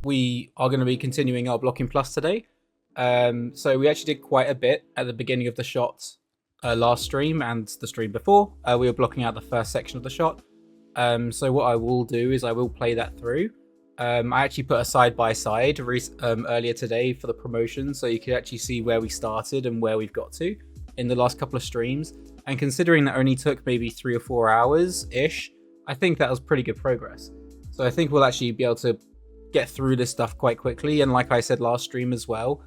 we are going to be continuing our blocking plus today. So we actually did quite a bit at the beginning of the shot last stream and the stream before. We were blocking out the first section of the shot. So what I will do is I will play that through. I actually put a side-by-side earlier today for the promotion, so you could actually see where we started and where we've got to in the last couple of streams. And considering that only took maybe 3 or 4 hours-ish, I think that was pretty good progress. So I think we'll actually be able to get through this stuff quite quickly. And like I said last stream as well,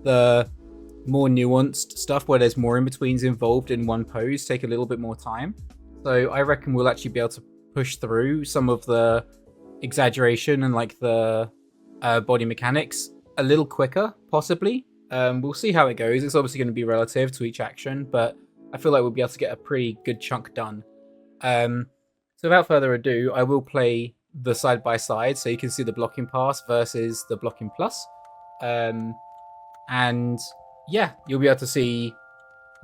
the more nuanced stuff where there's more in-betweens involved in one pose take a little bit more time. So I reckon we'll actually be able to push through some of the exaggeration and like the body mechanics a little quicker, possibly. We'll see how it goes. It's obviously going to be relative to each action, but I feel like we'll be able to get a pretty good chunk done. So without further ado, I will play the side-by-side so you can see the blocking pass versus the blocking plus. And yeah, you'll be able to see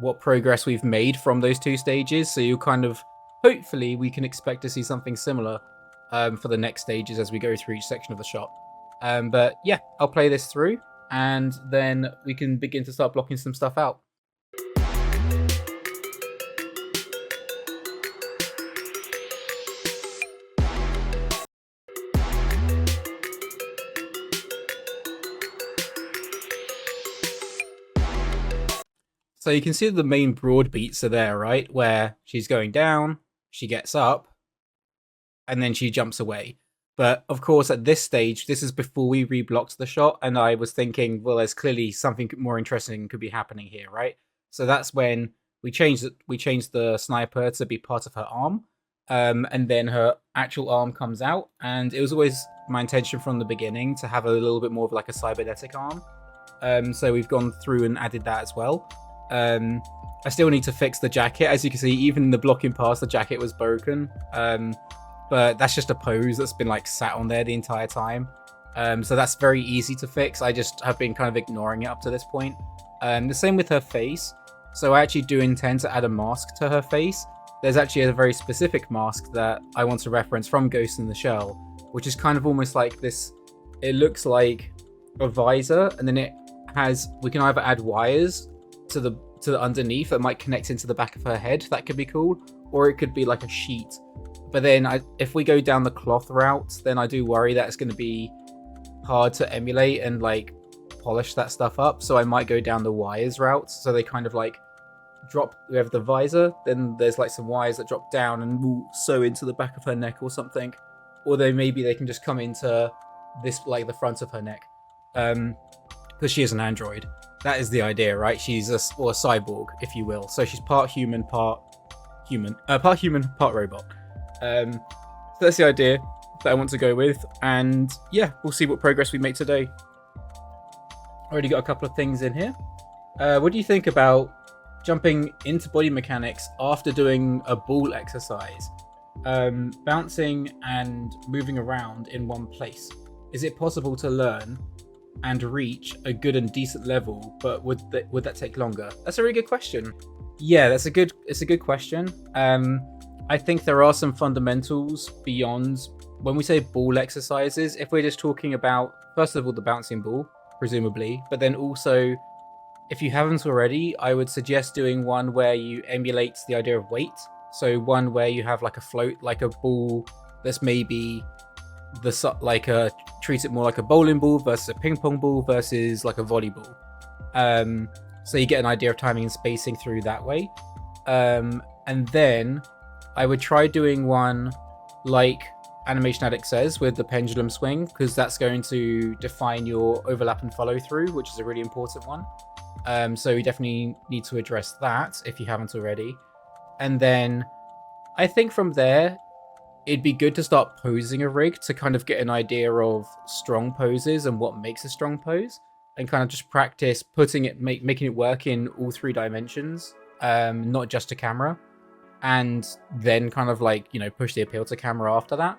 what progress we've made from those two stages. So you'll kind of, hopefully we can expect to see something similar for the next stages as we go through each section of the shot. But yeah, I'll play this through and then we can begin to start blocking some stuff out. So you can see the main broad beats are there, right? Where she's going down, she gets up, and then she jumps away. But of course, at this stage, this is before we reblocked the shot, and I was thinking, well, there's clearly something more interesting could be happening here, right? So that's when we changed the sniper to be part of her arm, and then her actual arm comes out. And it was always my intention from the beginning to have a little bit more of like a cybernetic arm. So we've gone through and added that as well. I still need to fix the jacket. As you can see, even in the blocking pass, the jacket was broken. But that's just a pose that's been like sat on there the entire time. So that's very easy to fix. I just have been kind of ignoring it up to this point. The same with her face. So I actually do intend to add a mask to her face. There's actually a very specific mask that I want to reference from Ghost in the Shell, which is kind of almost like this. It looks like a visor, and then we can either add wires to the underneath that might connect into the back of her head. That could be cool, or it could be like a sheet. But then if we go down the cloth route, then I do worry that it's going to be hard to emulate and like polish that stuff up. So I might go down the wires route. So they kind of like drop. We have the visor, then there's like some wires that drop down and will sew into the back of her neck or something. Or maybe they can just come into this, like the front of her neck, because she is an android. That is the idea, right? She's a cyborg, if you will. So she's part human, part robot. So that's the idea that I want to go with. And yeah, we'll see what progress we make today. Already got a couple of things in here. What do you think about jumping into body mechanics after doing a ball exercise? Bouncing and moving around in one place. Is it possible to learn and reach a good and decent level, but would that take longer? That's a really good question. Yeah, it's a good question. I think there are some fundamentals beyond when we say ball exercises. If we're just talking about, first of all, the bouncing ball, presumably, but then also, if you haven't already, I would suggest doing one where you emulate the idea of weight. So one where you have like a float, like a ball that's maybe treat it more like a bowling ball versus a ping pong ball versus like a volleyball. So you get an idea of timing and spacing through that way. And then I would try doing one like Animation Addict says with the pendulum swing, because that's going to define your overlap and follow through, which is a really important one. So you definitely need to address that if you haven't already. And then I think from there, it'd be good to start posing a rig to kind of get an idea of strong poses and what makes a strong pose, and kind of just practice putting it, making it work in all 3 dimensions, not just to camera, and then kind of like, push the appeal to camera after that.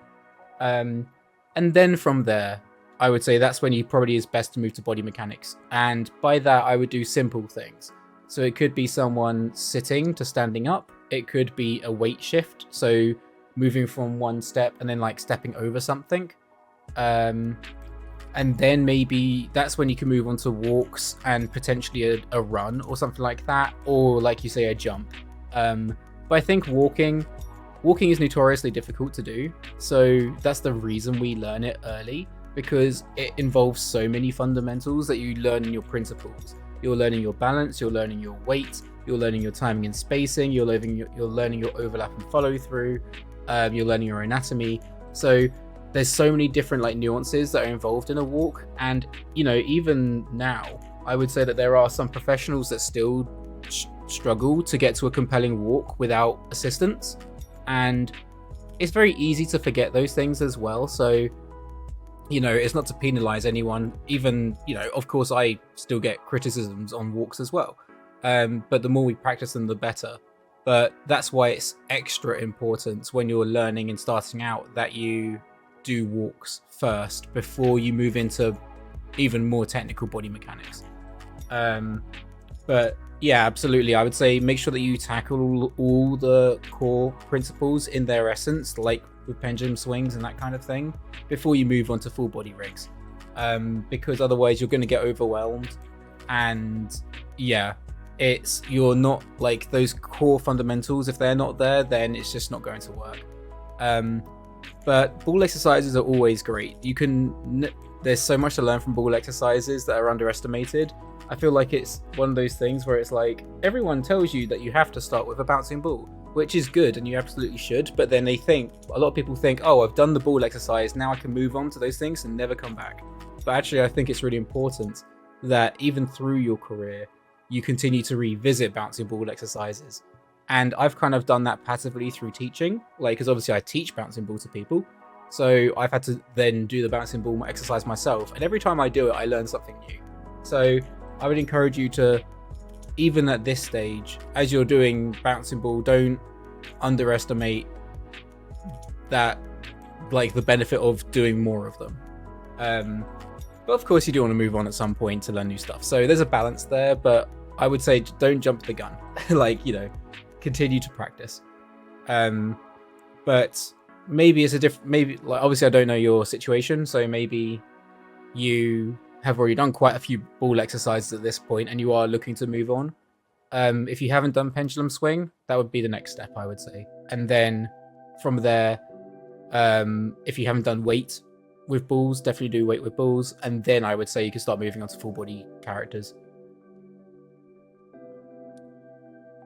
And then from there, I would say that's when you probably is best to move to body mechanics. And by that, I would do simple things. So it could be someone sitting to standing up. It could be a weight shift. So moving from one step and then like stepping over something. and then maybe that's when you can move on to walks and potentially a run or something like that, or like you say, a jump. But I think walking is notoriously difficult to do, so that's the reason we learn it early, because it involves so many fundamentals that you learn in your principles. You're learning your balance, you're learning your weight, you're learning your timing and spacing, you're learning your overlap and follow through, you're learning your anatomy. So there's so many different like nuances that are involved in a walk, and even now I would say that there are some professionals that still struggle to get to a compelling walk without assistance, and it's very easy to forget those things as well. So it's not to penalize anyone, even of course I still get criticisms on walks as well, but the more we practice them, the better. But that's why it's extra important when you're learning and starting out that you do walks first before you move into even more technical body mechanics. But yeah, absolutely, I would say make sure that you tackle all the core principles in their essence, like with pendulum swings and that kind of thing, before you move on to full body rigs, because otherwise you're going to get overwhelmed. And yeah, you're not like those core fundamentals, if they're not there, then it's just not going to work. But ball exercises are always great. There's so much to learn from ball exercises that are underestimated. I feel like it's one of those things where it's like everyone tells you that you have to start with a bouncing ball, which is good and you absolutely should, but then a lot of people think, oh, I've done the ball exercise, now I can move on to those things and never come back. But actually I think it's really important that even through your career you continue to revisit bouncing ball exercises. And I've kind of done that passively through teaching, because obviously I teach bouncing ball to people, so I've had to then do the bouncing ball exercise myself, and every time I do it I learn something new. So I would encourage you to, even at this stage, as you're doing bouncing ball, don't underestimate that, the benefit of doing more of them. But of course you do want to move on at some point to learn new stuff, so there's a balance there, but I would say don't jump the gun. Continue to practice. But maybe it's obviously I don't know your situation, so maybe you have already done quite a few ball exercises at this point and you are looking to move on. If you haven't done pendulum swing, that would be the next step, I would say. And then from there, if you haven't done weight with balls, definitely do weight with balls, and then I would say you can start moving on to full body characters.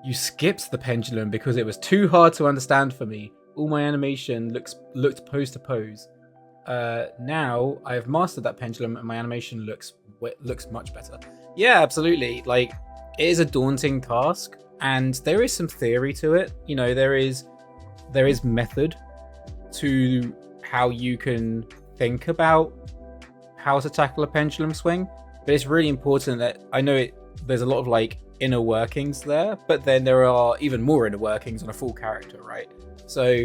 You skipped the pendulum because it was too hard to understand for me. All my animation looked pose to pose. Now I've mastered that pendulum and my animation looks much better. Yeah, absolutely. It is a daunting task, and there is some theory to it. There is method to how you can think about how to tackle a pendulum swing, but it's really important that there's a lot of inner workings there, but then there are even more inner workings on a full character, right? So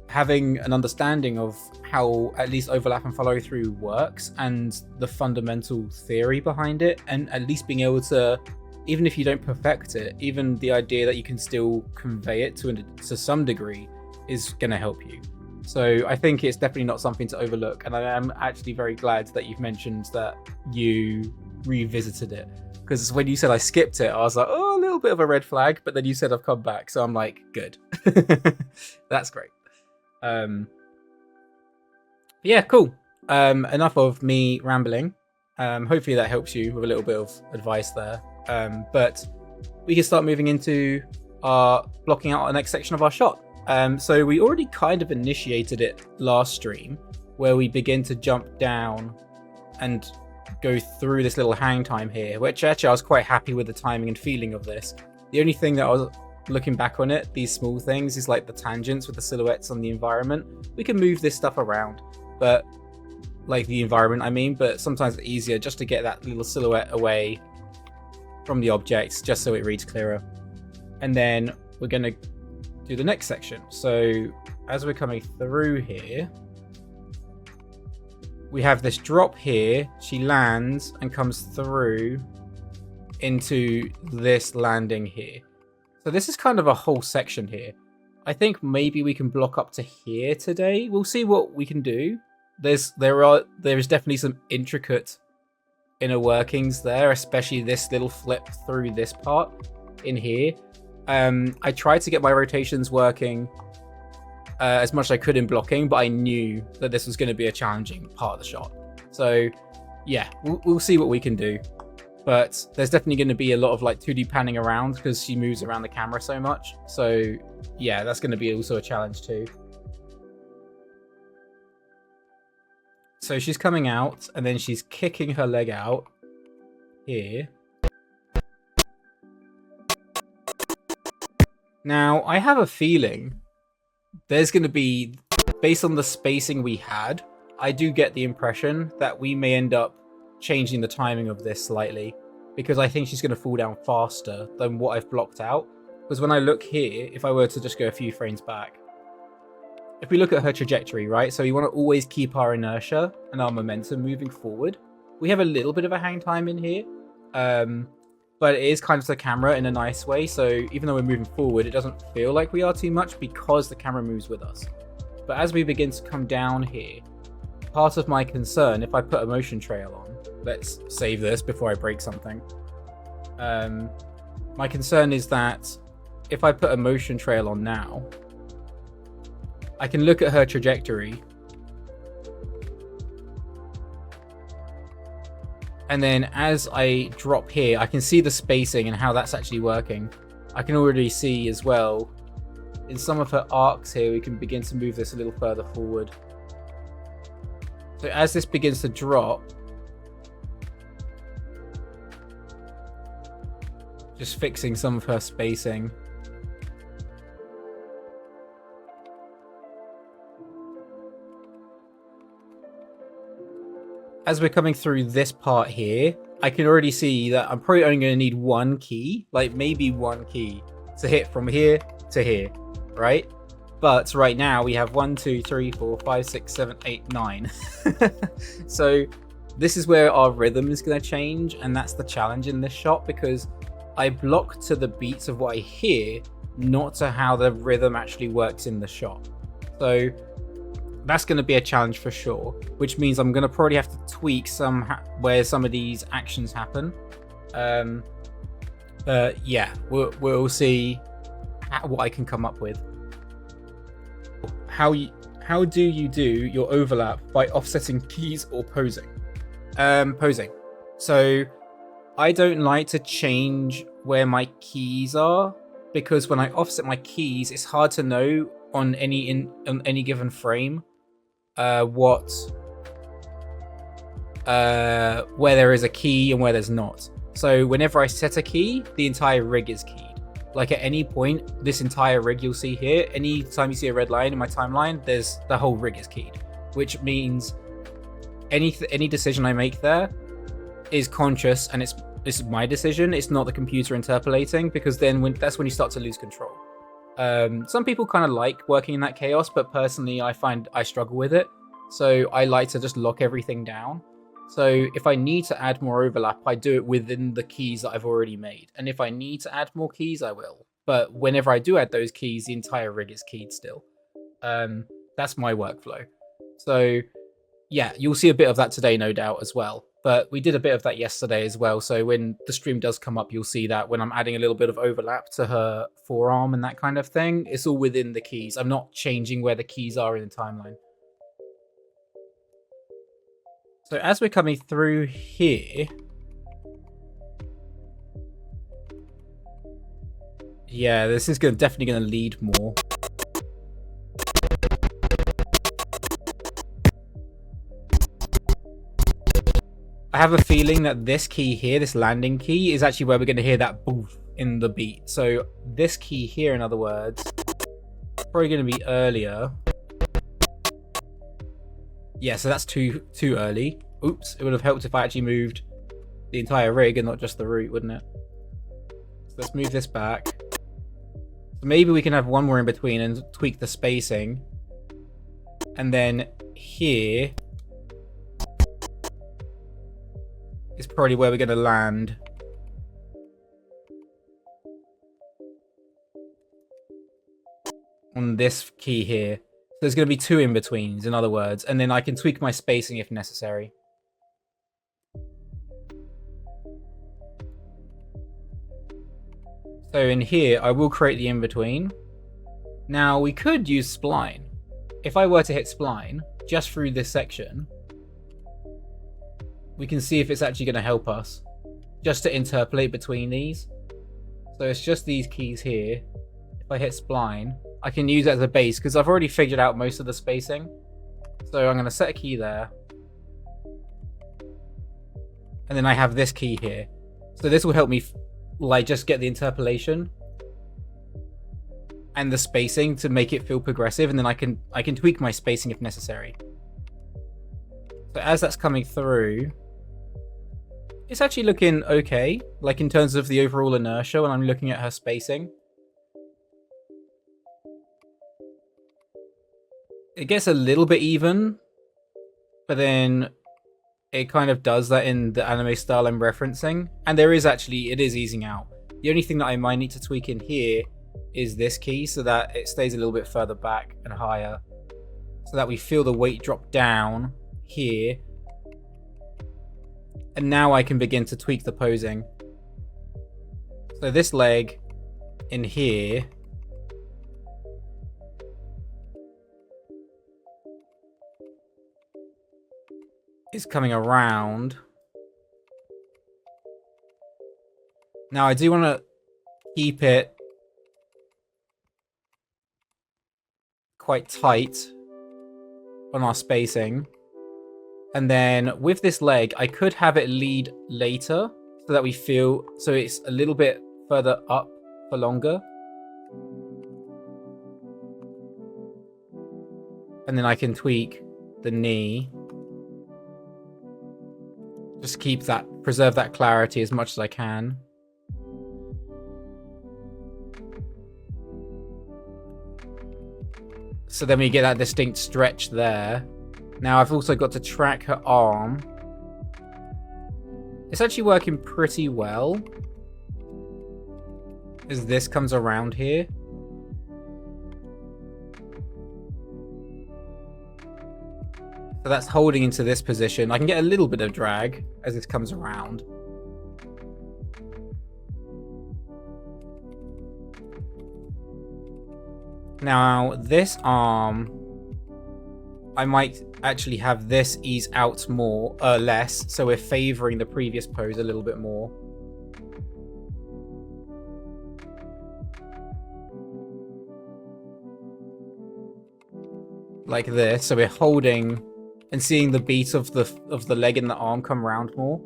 having an understanding of how at least overlap and follow through works and the fundamental theory behind it, and at least being able to, even if you don't perfect it, even the idea that you can still convey it to some degree is going to help you. So I think it's definitely not something to overlook, and I am actually very glad that you've mentioned that you revisited it, because when you said I skipped it, I was like, oh, a little bit of a red flag, but then you said I've come back, so I'm like, good. That's great. Yeah, cool. Enough of me rambling. Hopefully that helps you with a little bit of advice there. But we can start moving into blocking out our next section of our shot. So we already kind of initiated it last stream, where we begin to jump down and go through this little hang time here, which actually I was quite happy with the timing and feeling of this. The only thing that I was looking back on it, these small things, is like the tangents with the silhouettes on the environment. We can move this stuff around, but the environment I mean, but sometimes it's easier just to get that little silhouette away from the objects, just so it reads clearer. And then we're going to do the next section. So as we're coming through here, we have this drop here. She lands and comes through into this landing here. So this is kind of a whole section here. I think maybe we can block up to here today. We'll see what we can do. there is definitely some intricate inner workings there, especially this little flip through this part in here. I tried to get my rotations working as much as I could in blocking, but I knew that this was going to be a challenging part of the shot. So yeah, we'll see what we can do. But there's definitely going to be a lot of like 2D panning around because she moves around the camera so much. So yeah, that's going to be also a challenge too. So she's coming out and then she's kicking her leg out here. Now, I have a feeling there's going to be, based on the spacing we had, I do get the impression that we may end up changing the timing of this slightly, because I think she's going to fall down faster than what I've blocked out. Because when I look here, if I were to just go a few frames back, if we look at her trajectory, right, so we want to always keep our inertia and our momentum moving forward. We have a little bit of a hang time in here, but it is kind of the camera in a nice way, so even though we're moving forward, it doesn't feel like we are too much because the camera moves with us. But as we begin to come down here, part of my concern, if I put a motion trail on, let's save this before I break something. My concern is that if I put a motion trail on now, I can look at her trajectory, and then as I drop here, I can see the spacing and how that's actually working. I can already see as well, in some of her arcs here, we can begin to move this a little further forward. So as this begins to drop, just fixing some of her spacing. As we're coming through this part here, I can already see that I'm probably only going to need one key, like maybe one key, to hit from here to here, right? But right now we have 1, 2, 3, 4, 5, 6, 7, 8, 9. So this is where our rhythm is going to change, and that's the challenge in this shot, because I block to the beats of what I hear, not to how the rhythm actually works in the shot. So that's going to be a challenge for sure, which means I'm going to probably have to tweak where some of these actions happen. Yeah, we'll see what I can come up with. How do you do your overlap by offsetting keys or posing? Posing. So I don't like to change where my keys are, because when I offset my keys, it's hard to know on any given frame where there is a key and where there's not. So whenever I set a key, the entire rig is keyed. Like at any point, this entire rig you'll see here, anytime you see a red line in my timeline, the whole rig is keyed, which means any decision I make there is conscious, and it's my decision. It's not the computer interpolating, because then that's when you start to lose control. Some people kind of like working in that chaos, but personally I find I struggle with it. So I like to just lock everything down. So if I need to add more overlap, I do it within the keys that I've already made. And if I need to add more keys, I will. But whenever I do add those keys, the entire rig is keyed still. That's my workflow. So yeah, you'll see a bit of that today, no doubt, as well. But we did a bit of that yesterday as well. So when the stream does come up, you'll see that when I'm adding a little bit of overlap to her forearm and that kind of thing, it's all within the keys. I'm not changing where the keys are in the timeline. So as we're coming through here, yeah, this is definitely going to lead more. I have a feeling that this key here, this landing key, is actually where we're going to hear that boof in the beat. So this key here, in other words, probably going to be earlier. Yeah, so that's too early. Oops, it would have helped if I actually moved the entire rig and not just the root, wouldn't it? So let's move this back. So maybe we can have one more in between and tweak the spacing. And then here is probably where we're going to land. On this key here. there's going to be 2 in-betweens, in other words, and then I can tweak my spacing if necessary. So in here, I will create the in-between. Now, we could use spline. If I were to hit spline, just through this section, we can see if it's actually going to help us, just to interpolate between these. So it's just these keys here. If I hit spline, I can use it as a base, because I've already figured out most of the spacing. So I'm going to set a key there. And then I have this key here. So this will help me like just get the interpolation and the spacing to make it feel progressive, and then I can tweak my spacing if necessary. So as that's coming through, it's actually looking okay, like in terms of the overall inertia when I'm looking at her spacing. It gets a little bit even, but then it kind of does that in the anime style I'm referencing. And it is easing out. The only thing that I might need to tweak in here is this key so that it stays a little bit further back and higher, so that we feel the weight drop down here. And now I can begin to tweak the posing. So this leg in here is coming around. Now I do want to keep it quite tight on our spacing. And then with this leg, I could have it lead later so that we feel, so it's a little bit further up for longer. And then I can tweak the knee. Just preserve that clarity as much as I can. So then we get that distinct stretch there. Now I've also got to track her arm. It's actually working pretty well as this comes around here. So that's holding into this position. I can get a little bit of drag as this comes around. Now this arm, I might actually have this ease out more, less, so we're favoring the previous pose a little bit more. Like this, so we're holding and seeing the beat of the leg and the arm come around more.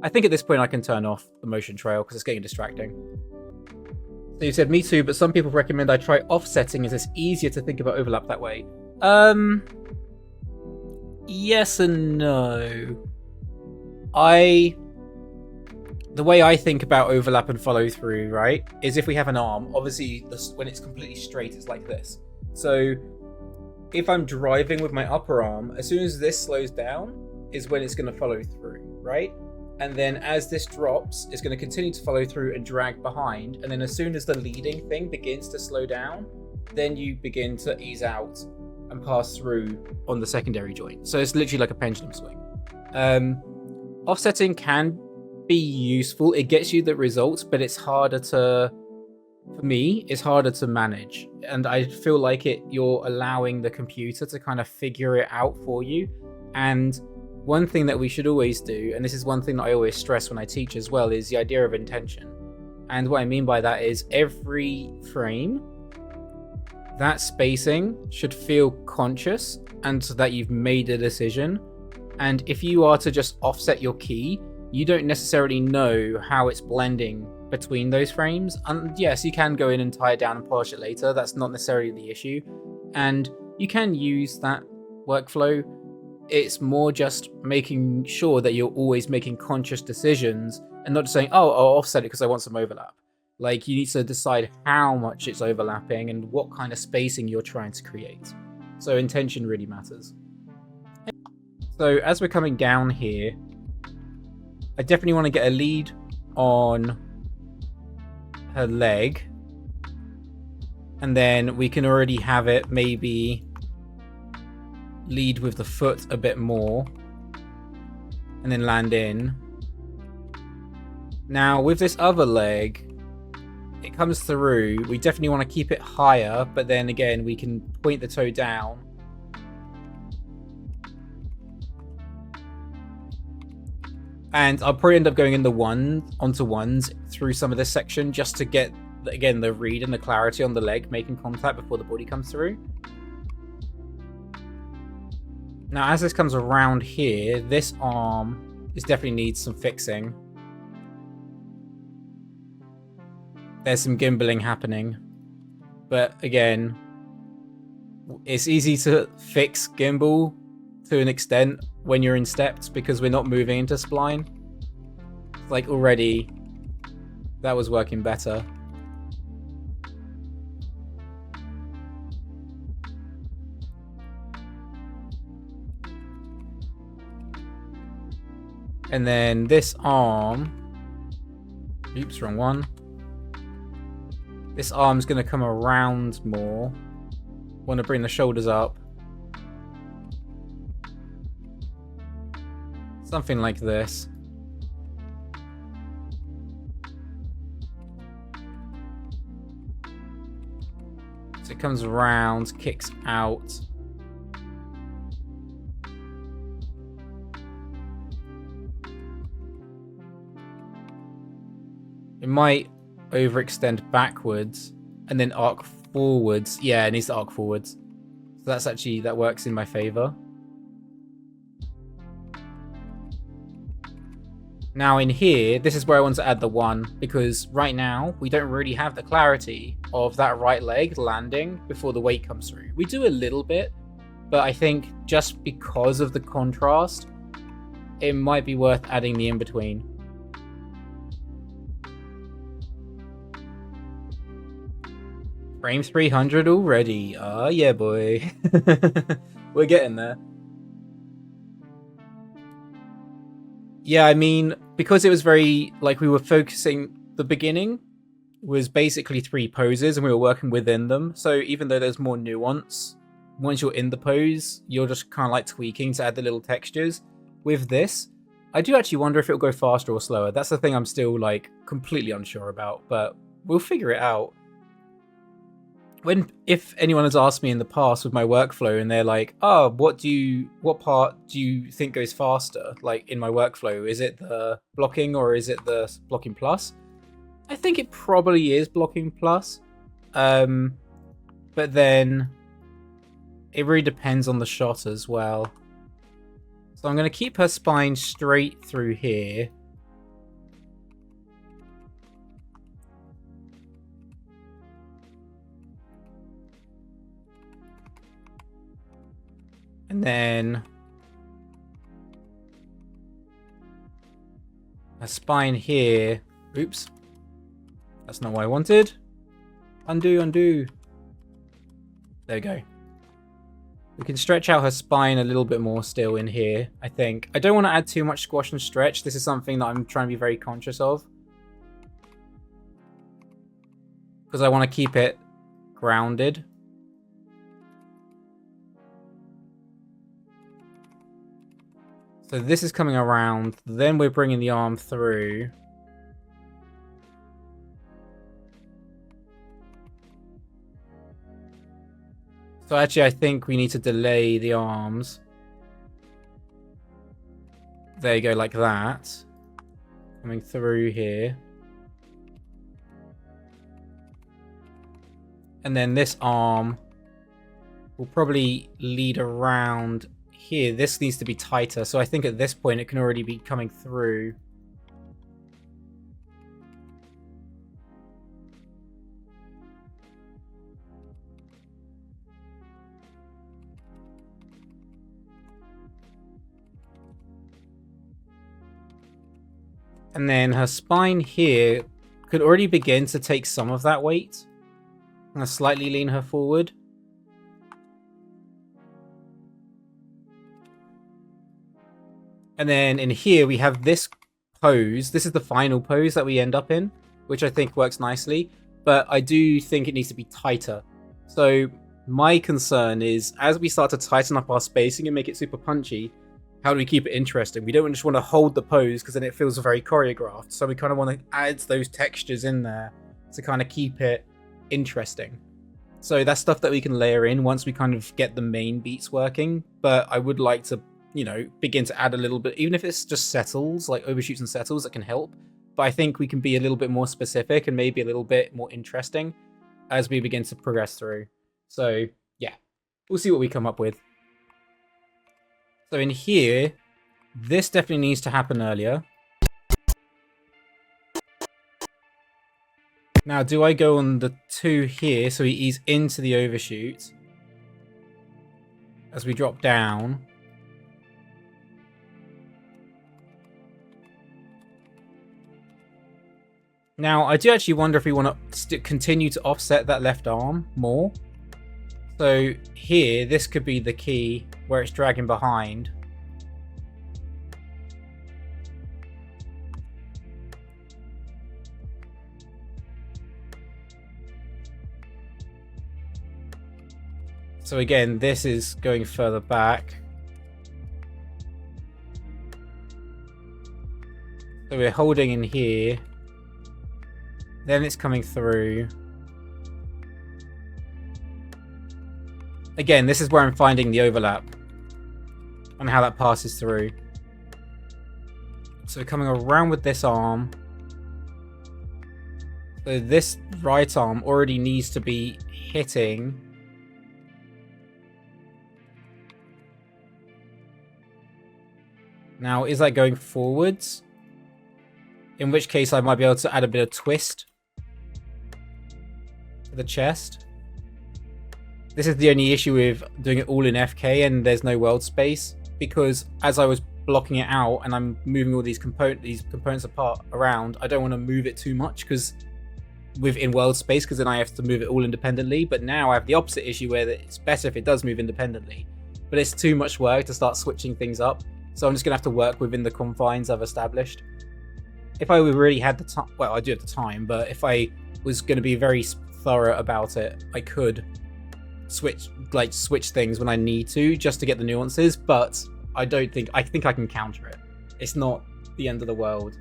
I think at this point I can turn off the motion trail because it's getting distracting. So you said, me too, but some people recommend I try offsetting as it's easier to think about overlap that way. Yes and no. The way I think about overlap and follow through, right, is if we have an arm, obviously when it's completely straight, it's like this. So if I'm driving with my upper arm, as soon as this slows down is when it's going to follow through, right? And then as this drops, it's going to continue to follow through and drag behind. And then as soon as the leading thing begins to slow down, then you begin to ease out and pass through on the secondary joint. So it's literally like a pendulum swing. Offsetting can be useful. It gets you the results, but it's harder to, for me, it's harder to manage. And I feel like you're allowing the computer to kind of figure it out for you. And one thing that we should always do, and this is one thing that I always stress when I teach as well, is the idea of intention. And what I mean by that is every frame, that spacing should feel conscious and so that you've made a decision. And if you are to just offset your key, you don't necessarily know how it's blending between those frames. And yes, you can go in and tie it down and polish it later. That's not necessarily the issue. And you can use that workflow. It's more just making sure that you're always making conscious decisions and not just saying, oh, I'll offset it because I want some overlap. Like, you need to decide how much it's overlapping and what kind of spacing you're trying to create. So intention really matters. So as we're coming down here, I definitely want to get a lead on her leg. And then we can already have it maybe lead with the foot a bit more and then land in. Now with this other leg, it comes through. We definitely want to keep it higher, but then again we can point the toe down. And I'll probably end up going onto ones through some of this section just to get, again, the read and the clarity on the leg making contact before the body comes through. Now, as this comes around here, this arm definitely needs some fixing. There's some gimbaling happening. But again, it's easy to fix gimbal to an extent when you're in steps because we're not moving into spline. Like already, that was working better. And then this arm, oops, wrong one. This arm's going to come around more. Want to bring the shoulders up. Something like this. So it comes around, kicks out. It might overextend backwards and then arc forwards. Yeah, it needs to arc forwards. So that's actually, that works in my favor. Now in here, this is where I want to add the one, because right now we don't really have the clarity of that right leg landing before the weight comes through. We do a little bit, but I think just because of the contrast, it might be worth adding the in-between. Frame 300 already. Oh yeah, boy. We're getting there. Yeah, I mean, because it was very, like, we were focusing, the beginning was basically 3 poses and we were working within them. So even though there's more nuance, once you're in the pose, you're just kind of like tweaking to add the little textures. With this, I do actually wonder if it'll go faster or slower. That's the thing I'm still, like, completely unsure about, but we'll figure it out. If anyone has asked me in the past with my workflow and they're like, oh, what part do you think goes faster, like in my workflow? Is it the blocking or is it the blocking plus? I think it probably is blocking plus. But then it really depends on the shot as well. So I'm going to keep her spine straight through here. And then a spine here. Oops. That's not what I wanted. Undo, undo. There we go. We can stretch out her spine a little bit more still in here, I think. I don't want to add too much squash and stretch. This is something that I'm trying to be very conscious of. Because I want to keep it grounded. So this is coming around, then we're bringing the arm through. So actually I think we need to delay the arms. There you go, like that. Coming through here. And then this arm will probably lead around here. This needs to be tighter, so I think at this point it can already be coming through. And then her spine here could already begin to take some of that weight. I'm going to slightly lean her forward. And then in here we have this pose. This is the final pose that we end up in, which I think works nicely. But I do think it needs to be tighter. So My concern is, as we start to tighten up our spacing and make it super punchy, how do we keep it interesting? We don't just want to hold the pose because then it feels very choreographed. So we kind of want to add those textures in there to kind of keep it interesting. So that's stuff that we can layer in once we kind of get the main beats working. But I would like to, you know, begin to add a little bit, even if it's just settles, like overshoots and settles, that can help. But I think we can be a little bit more specific and maybe a little bit more interesting as we begin to progress through. So yeah, we'll see what we come up with. So in here, this definitely needs to happen earlier. Now, do I go on the 2 here so he ease into the overshoot as we drop down? Now, I do actually wonder if we want to continue to offset that left arm more. So here, this could be the key where it's dragging behind. So again, this is going further back. So we're holding in here. Then it's coming through. Again, this is where I'm finding the overlap and how that passes through. So coming around with this arm. So this right arm already needs to be hitting. Now, is that going forwards? In which case I might be able to add a bit of twist to the chest. This is the only issue with doing it all in FK and there's no world space, because as I was blocking it out and I'm moving all these components apart around, I don't want to move it too much because within world space, because then I have to move it all independently. But now I have the opposite issue where it's better if it does move independently, but it's too much work to start switching things up. So I'm just gonna have to work within the confines I've established. If I really had the time, well, I do at the time, but if I was going to be very thorough about it, I could switch things when I need to, just to get the nuances. But I think I can counter it. It's not the end of the world.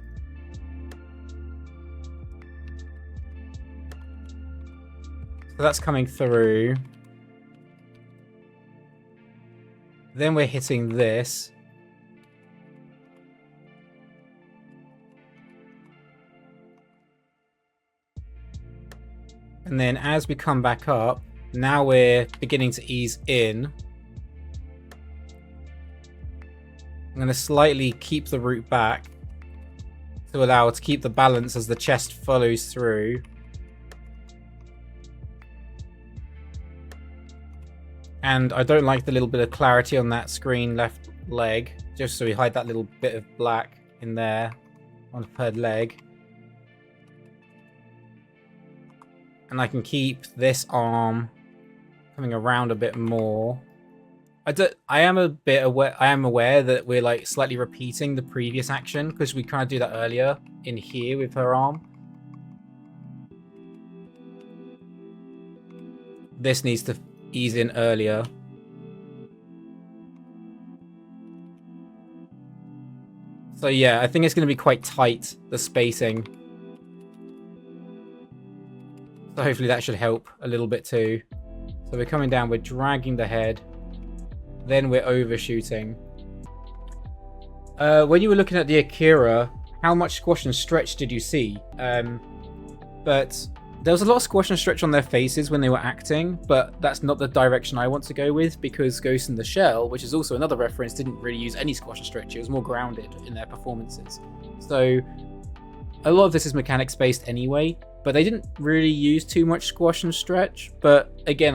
So that's coming through. Then we're hitting this. And then as we come back up, now we're beginning to ease in. I'm going to slightly keep the root back to allow it to keep the balance as the chest follows through. And I don't like the little bit of clarity on that screen left leg, just so we hide that little bit of black in there on the third leg. And I can keep this arm coming around a bit more. I am aware that we're like slightly repeating the previous action because we kind of do that earlier in here with her arm. This needs to ease in earlier. So yeah, I think it's going to be quite tight, the spacing. So hopefully that should help a little bit too. So we're coming down, we're dragging the head, then we're overshooting. When you were looking at the Akira, how much squash and stretch did you see? But there was a lot of squash and stretch on their faces when they were acting, but that's not the direction I want to go with, because Ghost in the Shell, which is also another reference, didn't really use any squash and stretch. It was more grounded in their performances. So a lot of this is mechanics based anyway, but they didn't really use too much squash and stretch. But again,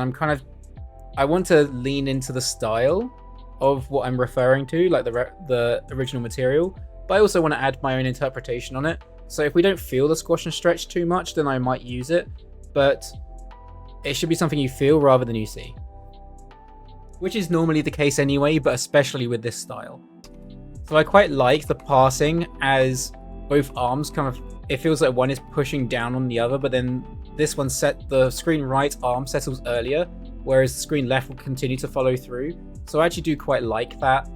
I want to lean into the style of what I'm referring to, like the original material, but I also want to add my own interpretation on it. So if we don't feel the squash and stretch too much, then I might use it, but it should be something you feel rather than you see, which is normally the case anyway, but especially with this style. So I quite like the passing as both arms kind of, it feels like one is pushing down on the other, but then this one the screen right arm settles earlier, whereas the screen left will continue to follow through. So I actually do quite like that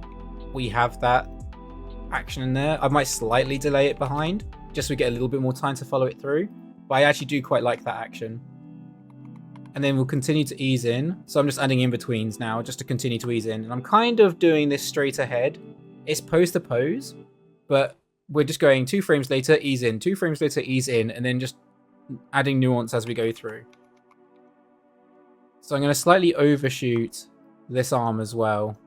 we have that action in there. I might slightly delay it behind, just so we get a little bit more time to follow it through. But I actually do quite like that action. And then we'll continue to ease in. So I'm just adding in-betweens now, just to continue to ease in. And I'm kind of doing this straight ahead. It's pose to pose, but we're just going 2 frames later, ease in, 2 frames later, ease in, and then just adding nuance as we go through. So I'm going to slightly overshoot this arm as well.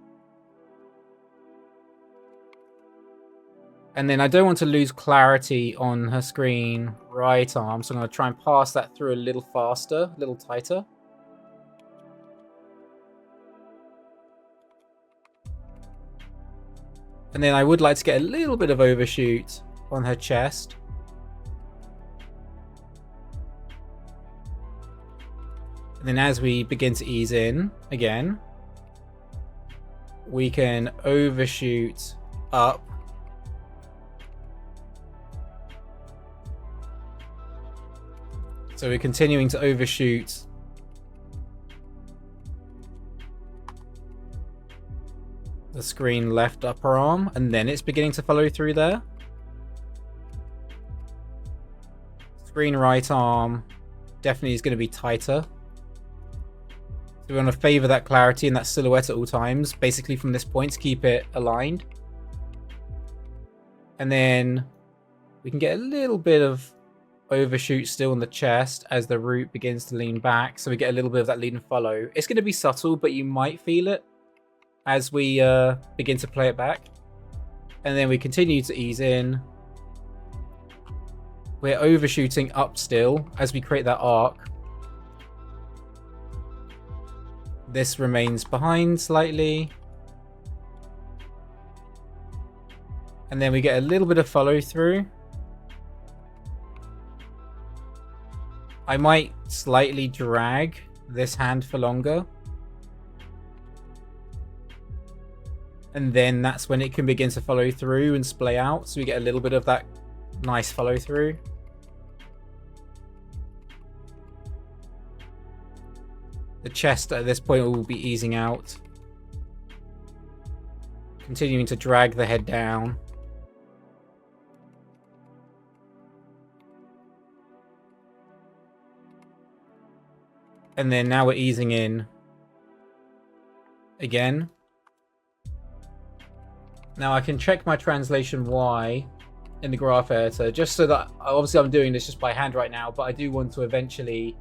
And then I don't want to lose clarity on her screen right arm, so I'm going to try and pass that through a little faster, a little tighter. And then I would like to get a little bit of overshoot on her chest. And then as we begin to ease in again, we can overshoot up. So we're continuing to overshoot the screen left upper arm, and then it's beginning to follow through there. Screen right arm definitely is going to be tighter. So we want to favor that clarity and that silhouette at all times, basically from this point to keep it aligned. And then we can get a little bit of overshoot still on the chest as the root begins to lean back, so we get a little bit of that lead and follow. It's going to be subtle, but you might feel it as we begin to play it back. And then we continue to ease in. We're overshooting up still as we create that arc. This remains behind slightly. And then we get a little bit of follow through. I might slightly drag this hand for longer. And then that's when it can begin to follow through and splay out. So we get a little bit of that nice follow through. The chest at this point will be easing out. Continuing to drag the head down. And then now we're easing in again. Now I can check my translation Y in the graph editor, just so that, obviously I'm doing this just by hand right now, but I do want to eventually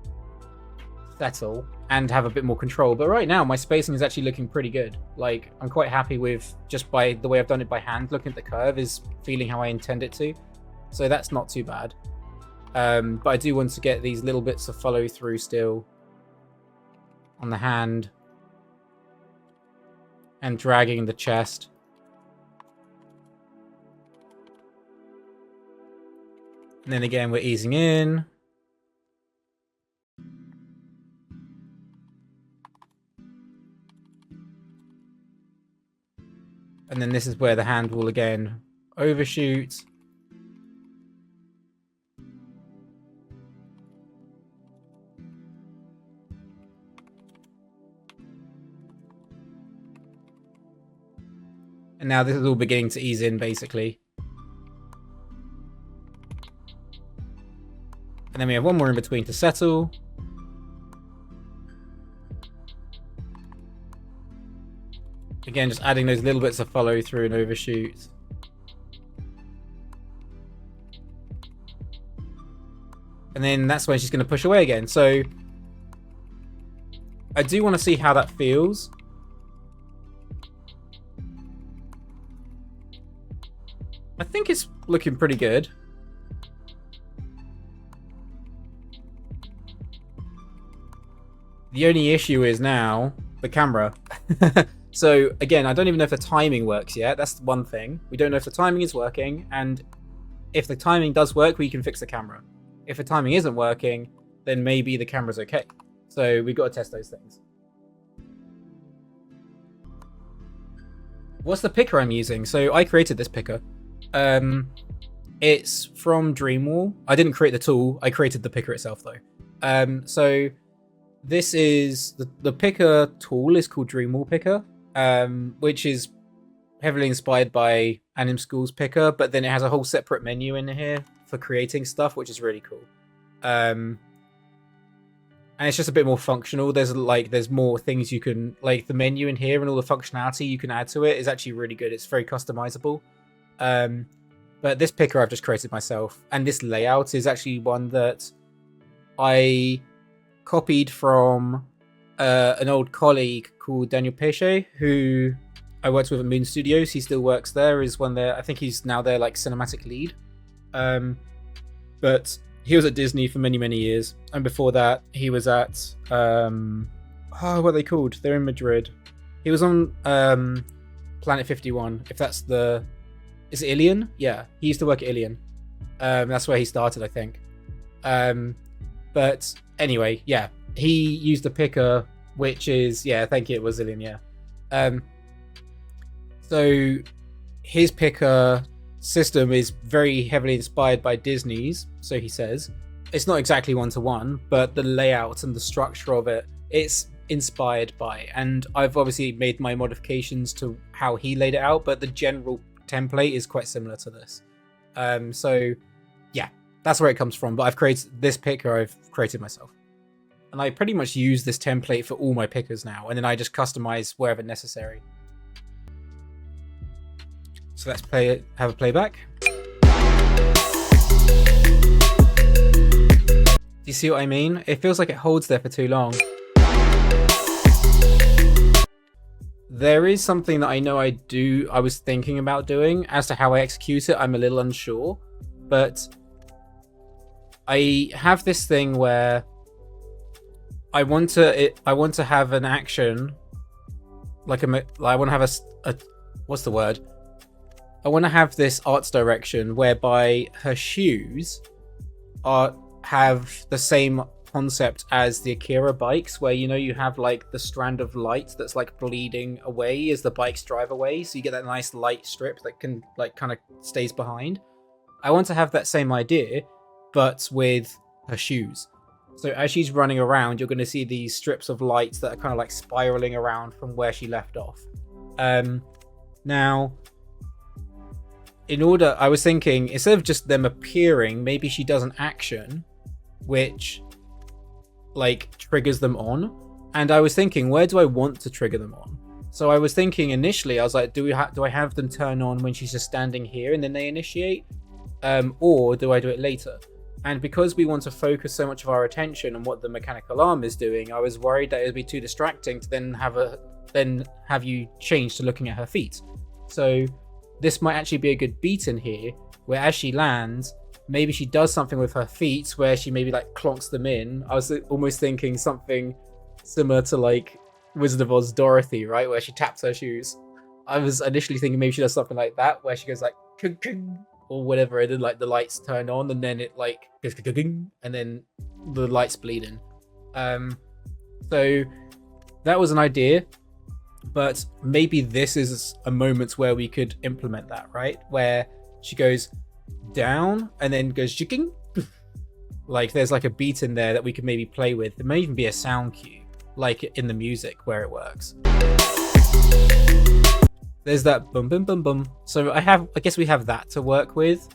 settle and have a bit more control. But right now my spacing is actually looking pretty good. Like, I'm quite happy with just by the way I've done it by hand. Looking at the curve is feeling how I intend it to. So that's not too bad. But I do want to get these little bits of follow through still on the hand and dragging the chest. And then again, we're easing in. And then this is where the hand will again overshoot. And now this is all beginning to ease in, basically. And then we have one more in between to settle. Again, just adding those little bits of follow through and overshoot. And then that's when she's going to push away again. So I do want to see how that feels. I think it's looking pretty good. The only issue is now the camera. So again, I don't even know if the timing works yet. That's one thing. We don't know if the timing is working, and if the timing does work, we can fix the camera. If the timing isn't working, then maybe the camera's okay. So we've got to test those things. What's the picker I'm using? So I created this picker. It's from Dreamwall. I didn't create the tool. I created the picker itself, though. So this is the picker tool is called Dreamwall Picker, which is heavily inspired by Anim School's picker, but then it has a whole separate menu in here for creating stuff, which is really cool. And it's just a bit more functional. There's more things you can, like the menu in here and all the functionality you can add to it is actually really good. It's very customizable. But this picker I've just created myself, and this layout is actually one that I copied from an old colleague called Daniel Peche, who I worked with at Moon Studios. He still works there. Is one there. I think he's now their like cinematic lead. But he was at Disney for many, many years, and before that, he was at what are they called? They're in Madrid. He was on Planet 51. If that's is it Ilion? Yeah, he used to work at Ilion. That's where he started, I think. But anyway, yeah, he used the picker, which is thank you. It was Ilion, yeah. So his picker system is very heavily inspired by Disney's, so he says. It's not exactly one-to-one, but the layout and the structure of it's inspired by. And I've obviously made my modifications to how he laid it out, but the general template is quite similar to this. So yeah, that's where it comes from. But I've created this picker I've created myself. And I pretty much use this template for all my pickers now, and then I just customize wherever necessary. So let's have a playback. Do you see what I mean? It feels like it holds there for too long. There is something that I know I was thinking about doing. As to how I execute it, I'm a little unsure. But I have this thing where I want to have an action, I want to have a what's the word? I want to have this arts direction whereby her shoes have the same concept as the Akira bikes, where you have like the strand of light that's like bleeding away as the bikes drive away, so you get that nice light strip that can like kind of stays behind. I want to have that same idea, but with her shoes. So as she's running around, you're going to see these strips of light that are kind of like spiraling around from where she left off. Now, I was thinking, instead of just them appearing, maybe she does an action which like triggers them on. And I was thinking, where do I want to trigger them on? So I was thinking initially, I was like, do I have them turn on when she's just standing here and then they initiate? Or do I do it later? And because we want to focus so much of our attention on what the mechanical arm is doing, I was worried that it would be too distracting to then have you change to looking at her feet. So this might actually be a good beat in here, where as she lands, maybe she does something with her feet where she maybe like clonks them in. I was almost thinking something similar to like Wizard of Oz Dorothy, right? Where she taps her shoes. I was initially thinking maybe she does something like that, where she goes like, or whatever, and then like the lights turn on and then it like goes, and then the lights bleeding. So that was an idea. But maybe this is a moment where we could implement that, right? Where she goes down and then goes jigging. Like there's like a beat in there that we could maybe play with. There may even be a sound cue, like in the music where it works. There's that bum bum bum bum. So I guess we have that to work with.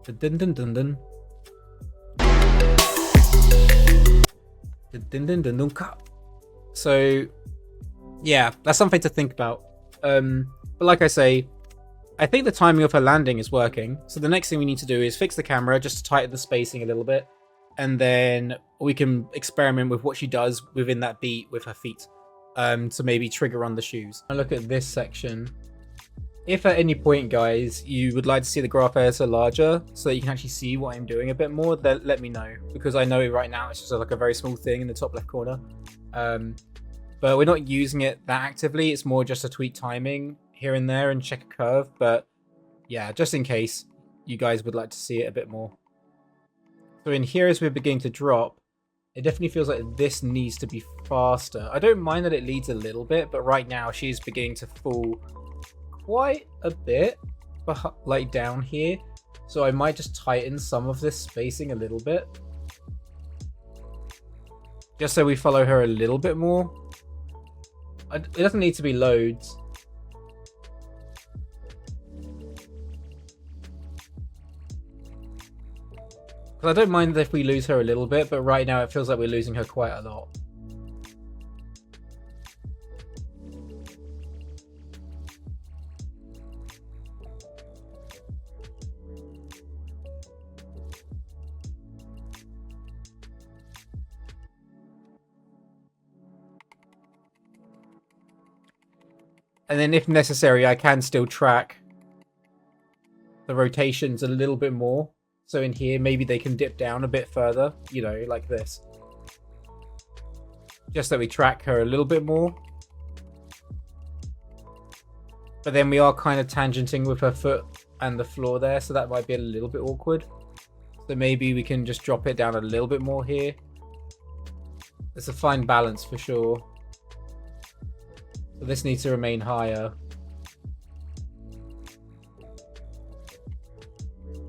Dun dun dun dun. Dun dun dun dun. So, yeah, that's something to think about. But like I say, I think the timing of her landing is working. So the next thing we need to do is fix the camera just to tighten the spacing a little bit. And then we can experiment with what she does within that beat with her feet to maybe trigger on the shoes. I look at this section. If at any point, guys, you would like to see the graph editor larger so that you can actually see what I'm doing a bit more, then let me know. Because I know right now it's just like a very small thing in the top left corner. But we're not using it that actively. It's more just to tweak timing here and there and check a curve. But yeah, just in case you guys would like to see it a bit more. So in here, as we're beginning to drop, it definitely feels like this needs to be faster. I don't mind that it leads a little bit, but right now she's beginning to fall quite a bit, like down here. So I might just tighten some of this spacing a little bit. Just so we follow her a little bit more. It doesn't need to be loads. Because I don't mind if we lose her a little bit, but right now it feels like we're losing her quite a lot. And then if necessary, I can still track the rotations a little bit more. So in here, maybe they can dip down a bit further, you know, like this. Just so we track her a little bit more. But then we are kind of tangenting with her foot and the floor there, so that might be a little bit awkward. So maybe we can just drop it down a little bit more here. It's a fine balance for sure. So this needs to remain higher.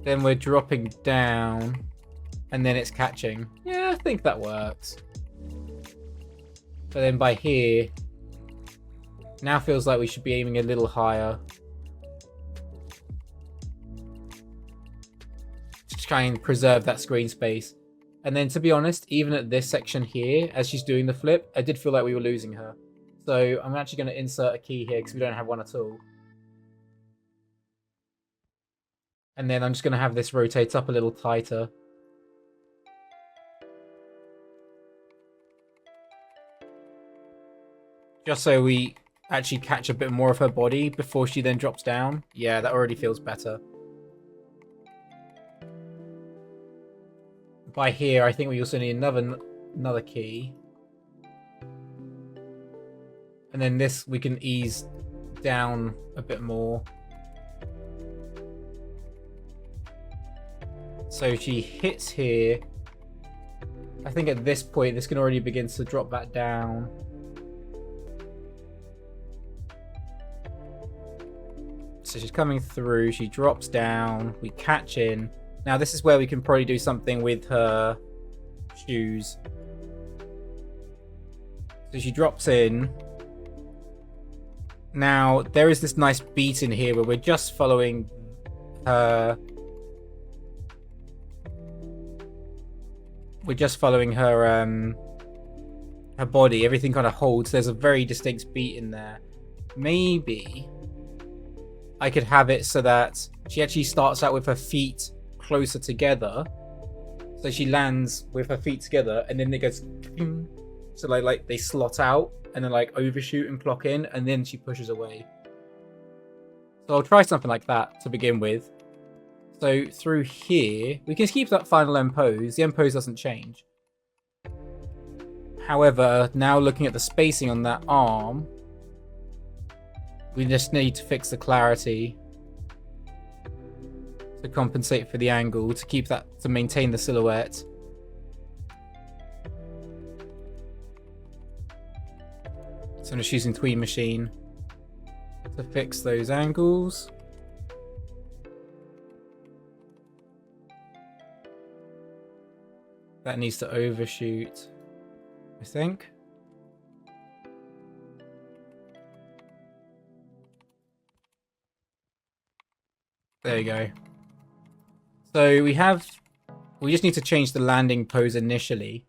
Then we're dropping down, and then it's catching. Yeah, I think that works. But then by here, now feels like we should be aiming a little higher. To try and preserve that screen space. And then to be honest, even at this section here, as she's doing the flip, I did feel like we were losing her. So I'm actually going to insert a key here because we don't have one at all. And then I'm just going to have this rotate up a little tighter. Just so we actually catch a bit more of her body before she then drops down. Yeah, that already feels better. By here, I think we also need another key. And then this, we can ease down a bit more. So she hits here. I think at this point, this can already begin to drop back down. So she's coming through, she drops down, we catch in. Now this is where we can probably do something with her shoes. So she drops in. Now, there is this nice beat in here where we're just following her... We're just following her, her body. Everything kind of holds. There's a very distinct beat in there. Maybe I could have it so that she actually starts out with her feet closer together. So she lands with her feet together, and then it goes... So like they slot out. And then like overshoot and clock in, and then she pushes away. So I'll try something like that to begin with. So through here, we can keep that final end pose. The end pose doesn't change. However, now looking at the spacing on that arm, we just need to fix the clarity to compensate for the angle, to keep that, to maintain the silhouette. So I'm just using Tween Machine to fix those angles. That needs to overshoot, I think. There you go. So we just need to change the landing pose initially.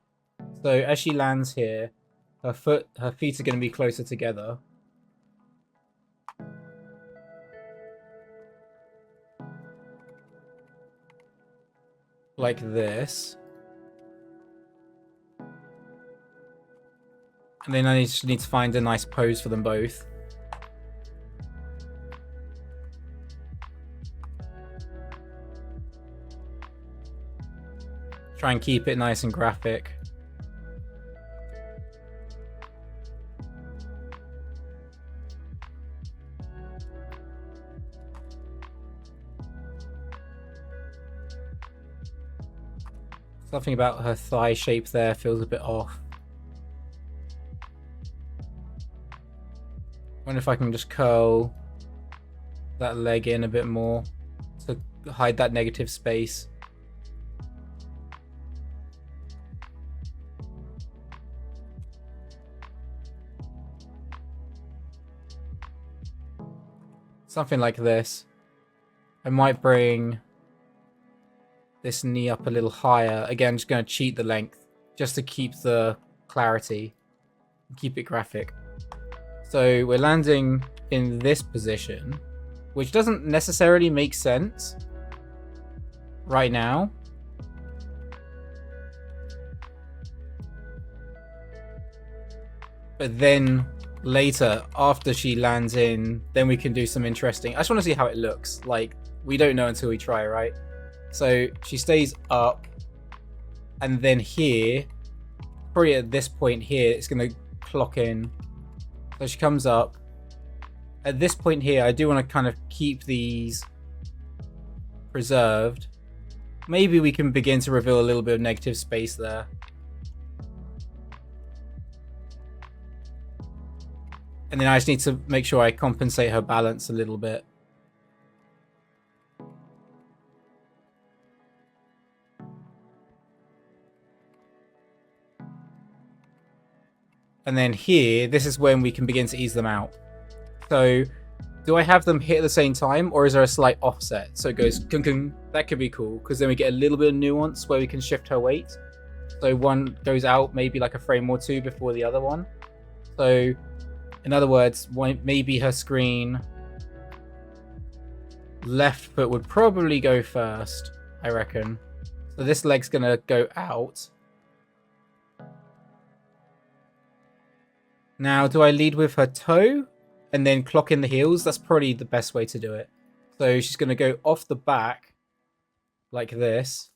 So as she lands here, her feet are going to be closer together. Like this. And then I just need to find a nice pose for them both. Try and keep it nice and graphic. Something about her thigh shape there feels a bit off. Wonder if I can just curl that leg in a bit more to hide that negative space. Something like this. I might bring this knee up a little higher. Again, just going to cheat the length just to keep the clarity, keep it graphic. So we're landing in this position, which doesn't necessarily make sense right now. But then later, after she lands in, then we can do some interesting... I just want to see how it looks. Like, we don't know until we try, right? So she stays up, and then here, probably at this point here, it's going to clock in. So she comes up. At this point here, I do want to kind of keep these preserved. Maybe we can begin to reveal a little bit of negative space there. And then I just need to make sure I compensate her balance a little bit. And then here, this is when we can begin to ease them out. So, do I have them hit at the same time, or is there a slight offset? So it goes gung gung. That could be cool, because then we get a little bit of nuance where we can shift her weight. So one goes out maybe like a frame or two before the other one. So, in other words, maybe her screen left foot would probably go first, I reckon. So this leg's gonna go out. Now, do I lead with her toe and then clock in the heels? That's probably the best way to do it. So she's gonna go off the back like this.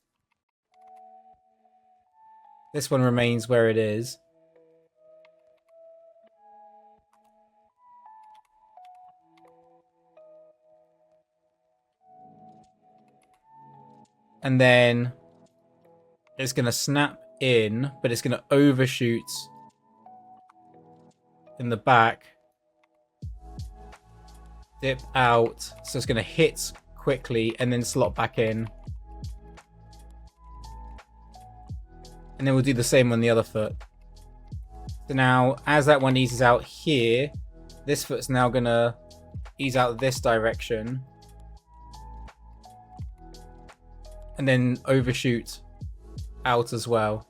This one remains where it is. And then it's going to snap in, but it's going to overshoot in the back. Dip out. So it's going to hit quickly and then slot back in. And then we'll do the same on the other foot. So now, as that one eases out here, this foot's now going to ease out this direction. And then overshoot out as well.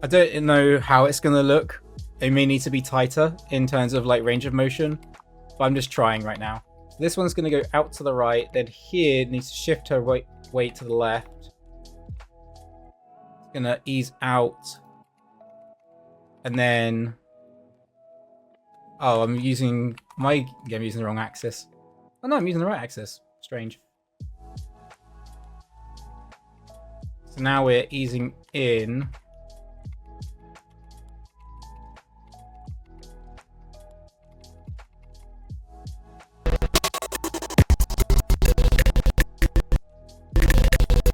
I don't know how it's going to look. It may need to be tighter in terms of like range of motion, but I'm just trying right now. So this one's going to go out to the right. Then here it needs to shift her weight to the left. It's going to ease out. And then... Oh, I'm using the wrong axis. Oh no, I'm using the right axis. Strange. So now we're easing in.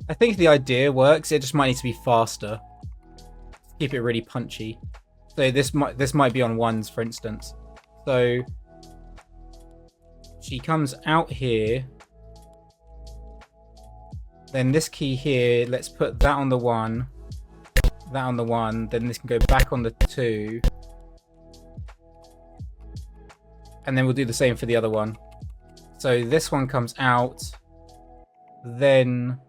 I think the idea works. It just might need to be faster. Keep it really punchy. So this might be on ones, for instance. So she comes out here. Then this key here, let's put that on the 1. That on the 1. Then this can go back on the 2. And then we'll do the same for the other one. So this one comes out. Then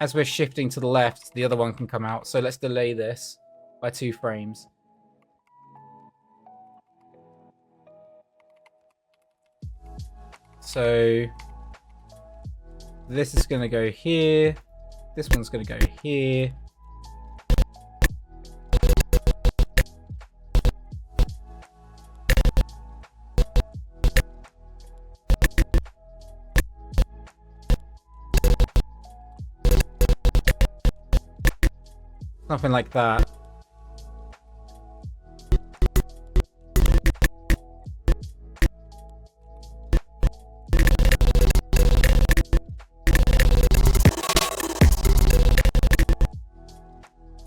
as we're shifting to the left, the other one can come out. So let's delay this by 2 frames. So this is going to go here. This one's going to go here. Something like that.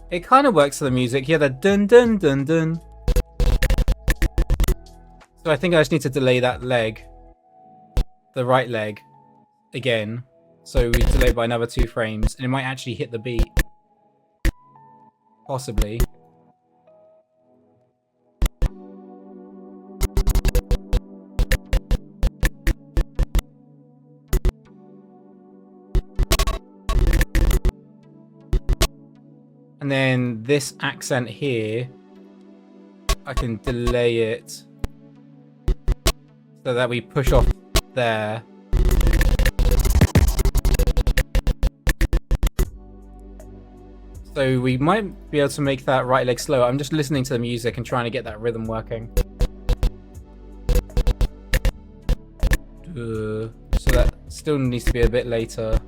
It kind of works for the music. Yeah, the dun dun dun dun. So I think I just need to delay that leg. The right leg. Again. So we delay it by another 2 frames. And it might actually hit the beat. Possibly. And then this accent here, I can delay it so that we push off there. So we might be able to make that right leg slower. I'm just listening to the music and trying to get that rhythm working. So that still needs to be a bit later.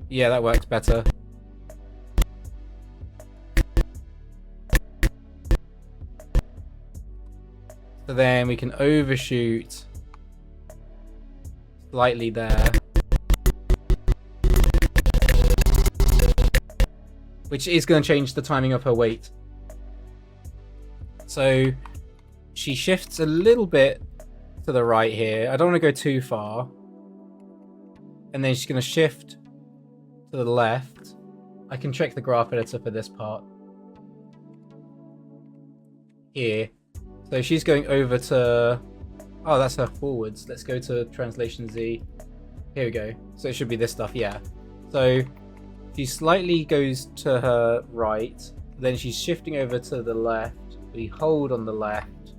Yeah, that works better. So then we can overshoot slightly there. Which is going to change the timing of her weight. So she shifts a little bit to the right here. I don't want to go too far. And then she's going to shift to the left. I can check the graph editor for this part. Here. So she's going over to... Oh, that's her forwards. Let's go to translation Z. Here we go. So it should be this stuff, yeah. So she slightly goes to her right. Then she's shifting over to the left. We hold on the left.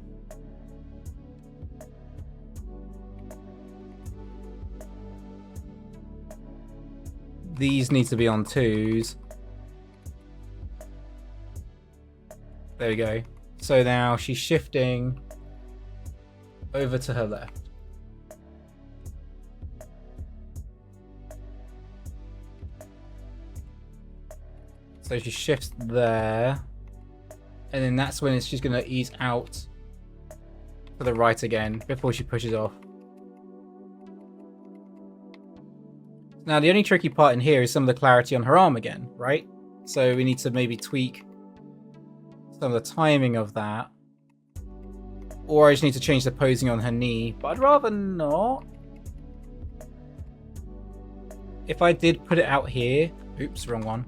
These need to be on 2s. There we go. So now she's shifting over to her left. So she shifts there. And then that's when she's going to ease out to the right again before she pushes off. Now the only tricky part in here is some of the clarity on her arm again, right? So we need to maybe tweak some of the timing of that. Or I just need to change the posing on her knee, but I'd rather not. If I did put it out here... Oops, wrong one.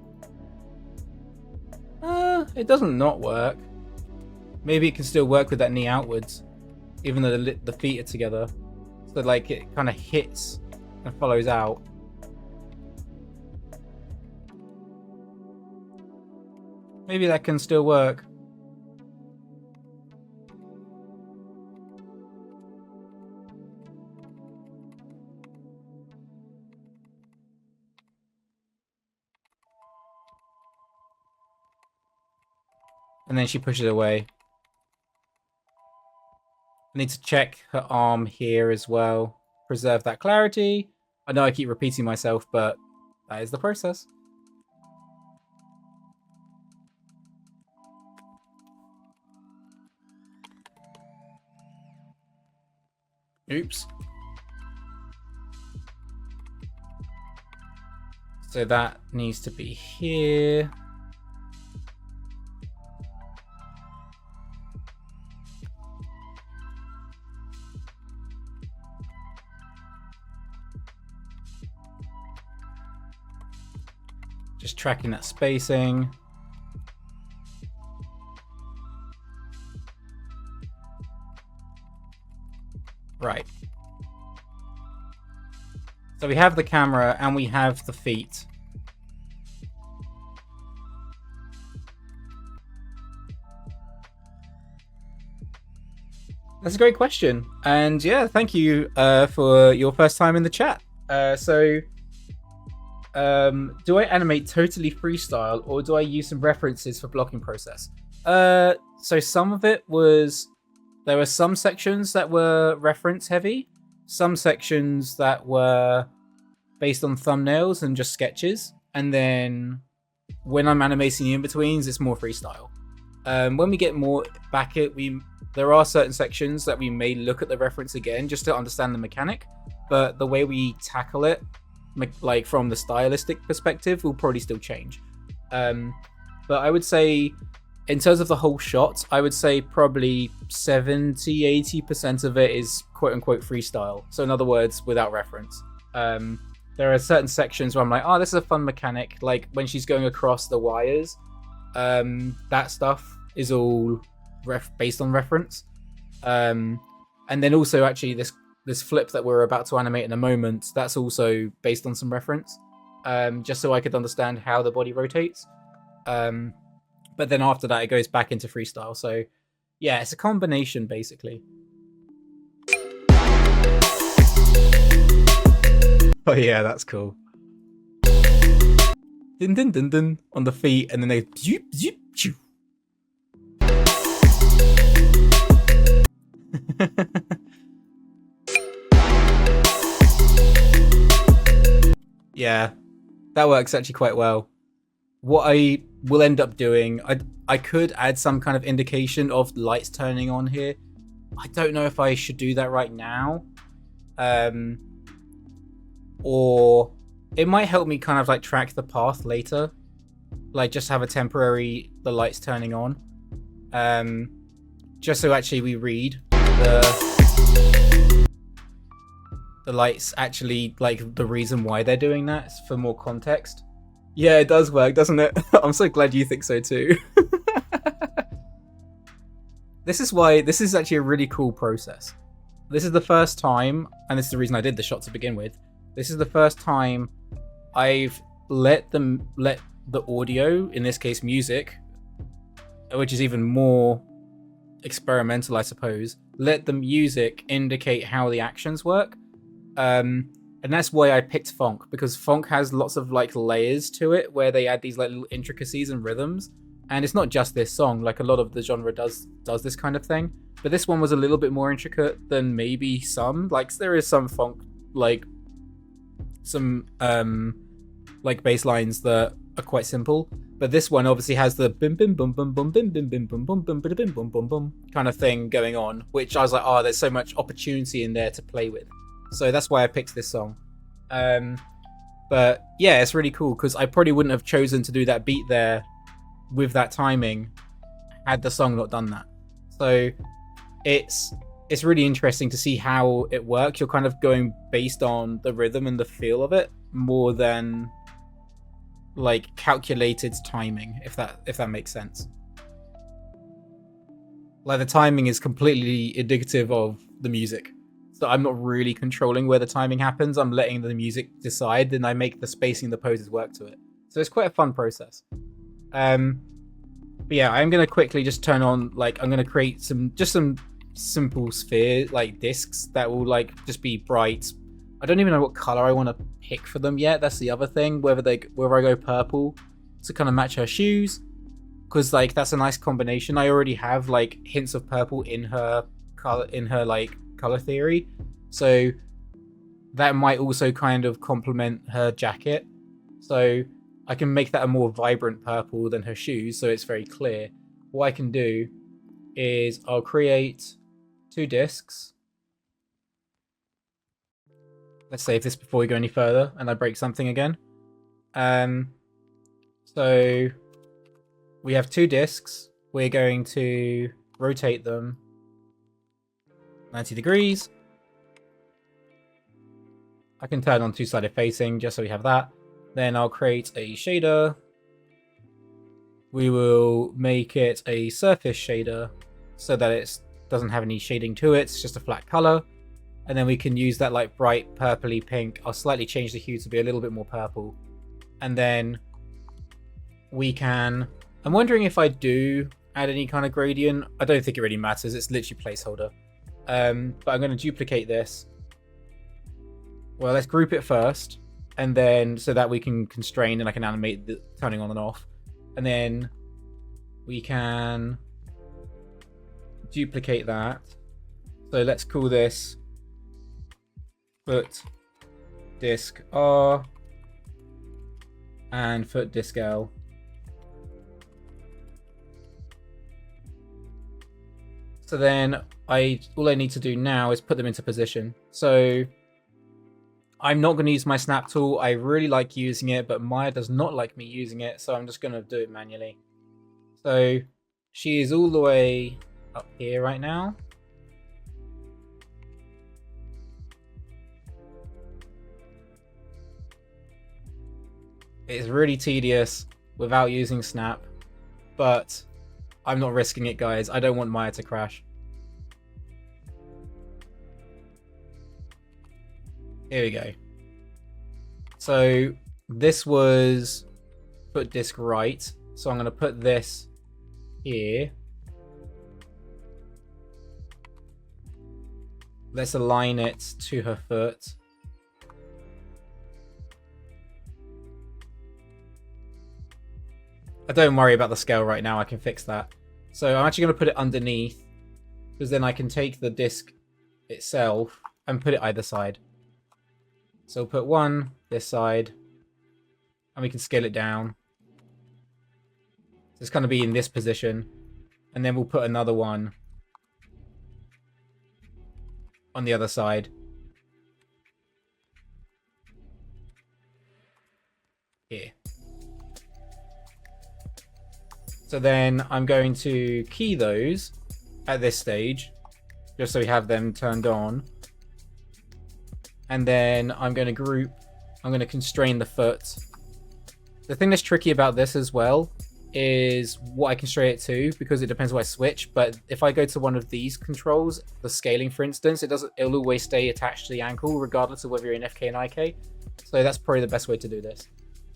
It doesn't not work. Maybe it can still work with that knee outwards, even though the feet are together. So like it kind of hits and follows out. Maybe that can still work. And then she pushes away. I need to check her arm here as well. Preserve that clarity. I know I keep repeating myself, but that is the process. Oops. So that needs to be here. Just tracking that spacing. Right. So we have the camera and we have the feet. That's a great question. And yeah, thank you for your first time in the chat. Do I animate totally freestyle or do I use some references for blocking process? So some of it was, there were some sections that were reference heavy, some sections that were based on thumbnails and just sketches. And then when I'm animating the in-betweens, it's more freestyle. When we get more back at, there are certain sections that we may look at the reference again just to understand the mechanic, but the way we tackle it, like from the stylistic perspective, will probably still change. But I would say, in terms of the whole shot, I would say probably 70-80% of it is quote-unquote freestyle. So in other words, without reference. There are certain sections where I'm like, oh, this is a fun mechanic. Like when she's going across the wires, that stuff is all based on reference. And And then also actually this flip that we're about to animate in a moment, that's also based on some reference, just so I could understand how the body rotates. But then after that, it goes back into freestyle. So yeah, it's a combination basically. Oh yeah, that's cool. Dun dun dun dun on the feet, and then they zoop zoop choo. Yeah, that works actually quite well. What I will end up doing, I could add some kind of indication of lights turning on here. I don't know if I should do that right now. Or it might help me kind of like track the path later. Like just have a temporary, the lights turning on. Just so actually we read the lights actually, like the reason why they're doing that for more context. Yeah, it does work, doesn't it? I'm so glad you think so too. This is actually a really cool process. This is the first time, and this is the reason I did the shot to begin with. This is the first time I've let the audio, in this case music, which is even more experimental, I suppose, let the music indicate how the actions work. And that's why I picked funk, because funk has lots of like layers to it where they add these like little intricacies and rhythms. And it's not just this song, like a lot of the genre does this kind of thing. But this one was a little bit more intricate than maybe some. Like there is some funk, like some like bass lines that are quite simple. But this one obviously has the bim bim bum bum bum bim bim bim bum bum bim bim bum bum bum kind of thing going on, which I was like, oh, there's so much opportunity in there to play with. So that's why I picked this song. But yeah, it's really cool because I probably wouldn't have chosen to do that beat there with that timing had the song not done that. So it's really interesting to see how it works. You're kind of going based on the rhythm and the feel of it more than like calculated timing, if that makes sense. Like the timing is completely indicative of the music. So I'm not really controlling where the timing happens. I'm letting the music decide, then I make the spacing of the poses work to it. So it's quite a fun process. But yeah, I'm gonna quickly just turn on, like, I'm gonna create some simple sphere, like discs that will like just be bright. I don't even know what color I want to pick for them yet. That's the other thing. Whether I go purple to kind of match her shoes, because like that's a nice combination. I already have like hints of purple in her color, in her like color theory, so that might also kind of complement her jacket. So I can make that a more vibrant purple than her shoes, so it's very clear. What I can do is I'll create 2 discs. Let's save this before we go any further and I break something again. So we have 2 discs. We're going to rotate them 90 degrees. I can turn on 2-sided facing just so we have that. Then I'll create a shader. We will make it a surface shader so that it doesn't have any shading to it. It's just a flat color. And then we can use that like bright purpley pink. I'll slightly change the hue to be a little bit more purple. And then we can... I'm wondering if I do add any kind of gradient. I don't think it really matters. It's literally placeholder. But I'm going to duplicate this. Well, let's group it first. And then so that we can constrain and I can animate the turning on and off. And then we can duplicate that. So let's call this foot disk R and foot disk L. So then all I need to do now is put them into position. So I'm not going to use my snap tool. I really like using it, but Maya does not like me using it, so I'm just going to do it manually. So she is all the way up here right now. It's really tedious without using snap, but I'm not risking it, guys. I don't want Maya to crash. Here we go. So this was put disk right. So I'm going to put this here. Let's align it to her foot. Don't worry about the scale right now. I can fix that. So I'm actually going to put it underneath, because then I can take the disc itself and put it either side. So we'll put one this side, and we can scale it down. So it's going to be in this position, and then we'll put another one on the other side. Here. So then I'm going to key those at this stage, just so we have them turned on. And then I'm going to constrain the foot. The thing that's tricky about this as well is what I constrain it to, because it depends what I switch. But if I go to one of these controls, the scaling for instance, it'll always stay attached to the ankle regardless of whether you're in FK and IK. So that's probably the best way to do this.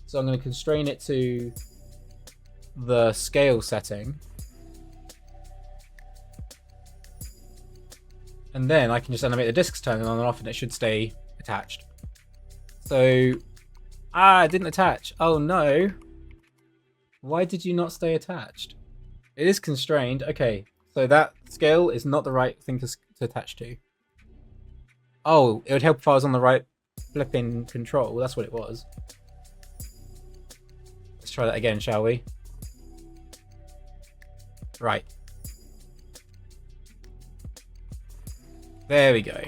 So I'm going to constrain it to the scale setting, and then I can just animate the discs turning on and off, and it should stay attached. So it didn't attach. Oh no, why did you not stay attached? It is constrained. Okay, so that scale is not the right thing to attach to. Oh, it would help if I was on the right flipping control. That's what it was. Let's try that again, shall we? Right. There we go.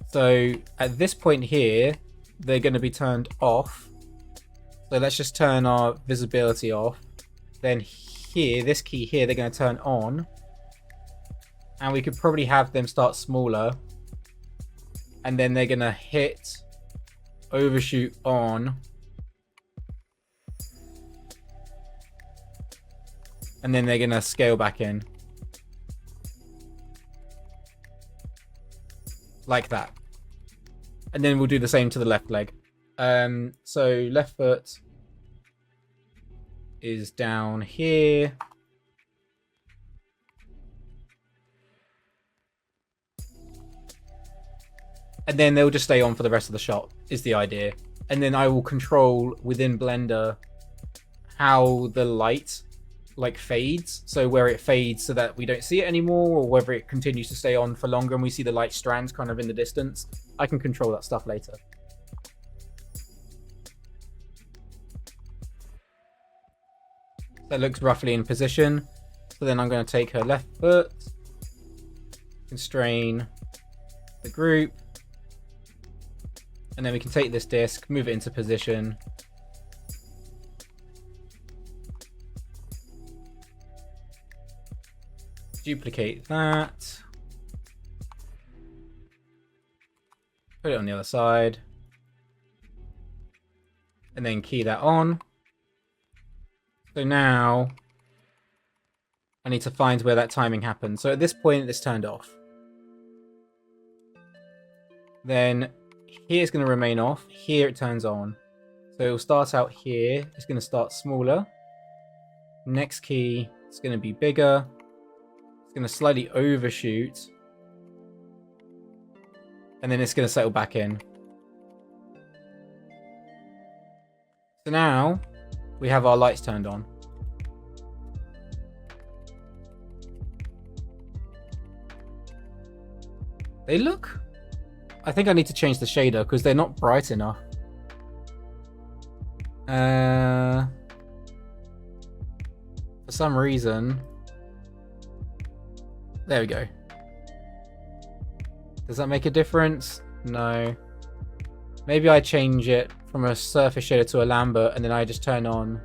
So at this point here, they're going to be turned off. So let's just turn our visibility off. Then here, this key here, they're going to turn on. And we could probably have them start smaller. And then they're going to hit overshoot on. And then they're going to scale back in. Like that. And then we'll do the same to the left leg. So left foot is down here. And then they'll just stay on for the rest of the shot, is the idea. And then I will control within Blender how the light fades, so where it fades so that we don't see it anymore, or whether it continues to stay on for longer and we see the light strands kind of in the distance. I can control that stuff later. That looks roughly in position. So then I'm going to take her left foot, constrain the group, and then we can take this disc, move it into position. Duplicate that. Put it on the other side. And then key that on. So now I need to find where that timing happens. So at this point it's turned off. Then here it's going to remain off. Here it turns on. So it will start out here. It's going to start smaller. Next key, it's going to be bigger. It's going to slightly overshoot. And then it's going to settle back in. So now we have our lights turned on. They look... I think I need to change the shader because they're not bright enough. For some reason... There we go. Does that make a difference? No. Maybe I change it from a surface shader to a Lambert and then I just turn on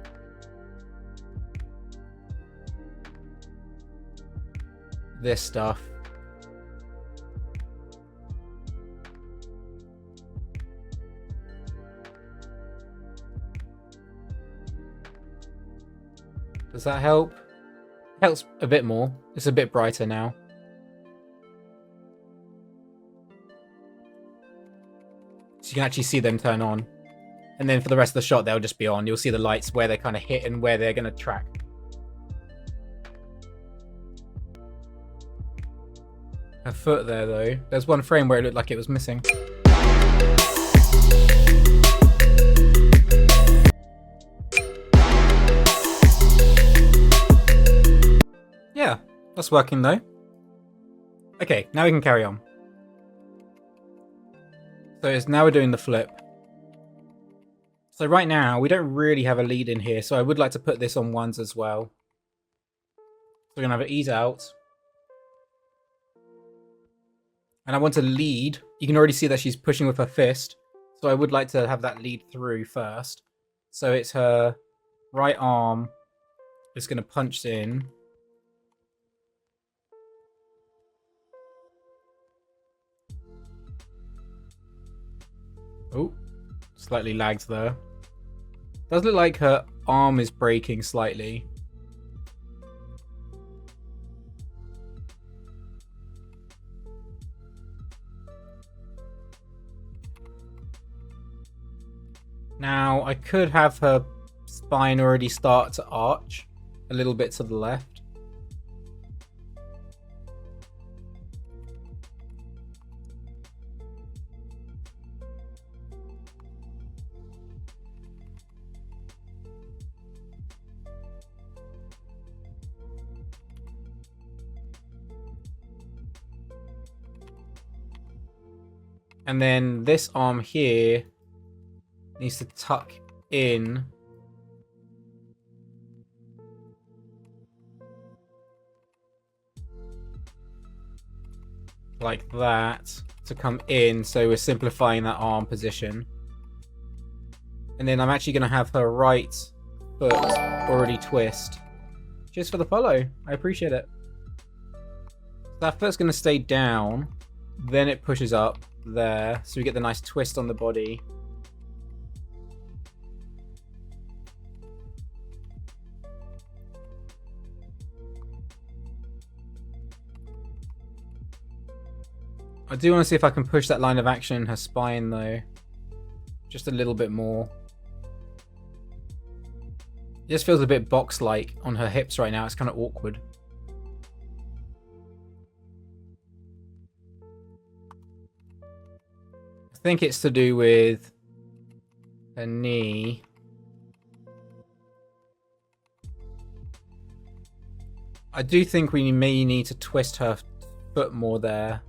this stuff. Does that help? Helps a bit more. It's a bit brighter now. you can actually see them turn on. And then for the rest of the shot, they'll just be on. You'll see the lights where they kind of hit and where they're going to track. Her foot there, though. There's one frame where it looked like it was missing. Yeah, that's working though. Okay, now we can carry on. So now we're doing the flip. So right now, we don't really have a lead in here, so I would like to put this on ones as well. So we're going to have it ease out. And I want to lead. You can already see that she's pushing with her fist. So I would like to have that lead through first. So it's her right arm that's going to punch in. Oh, slightly lagged there. Does look like her arm is breaking slightly. Now, I could have her spine already start to arch a little bit to the left. And then this arm here needs to tuck in like that to come in, so we're simplifying that arm position. And then I'm actually going to have her right foot already twist. Cheers for the follow. I appreciate it. That foot's going to stay down, then it pushes up there, so we get the nice twist on the body. I do want to see if I can push that line of action in her spine though, just a little bit more. It just feels a bit box-like on her hips right now. It's kind of awkward. I think it's to do with her knee. I do think we may need to twist her foot more there.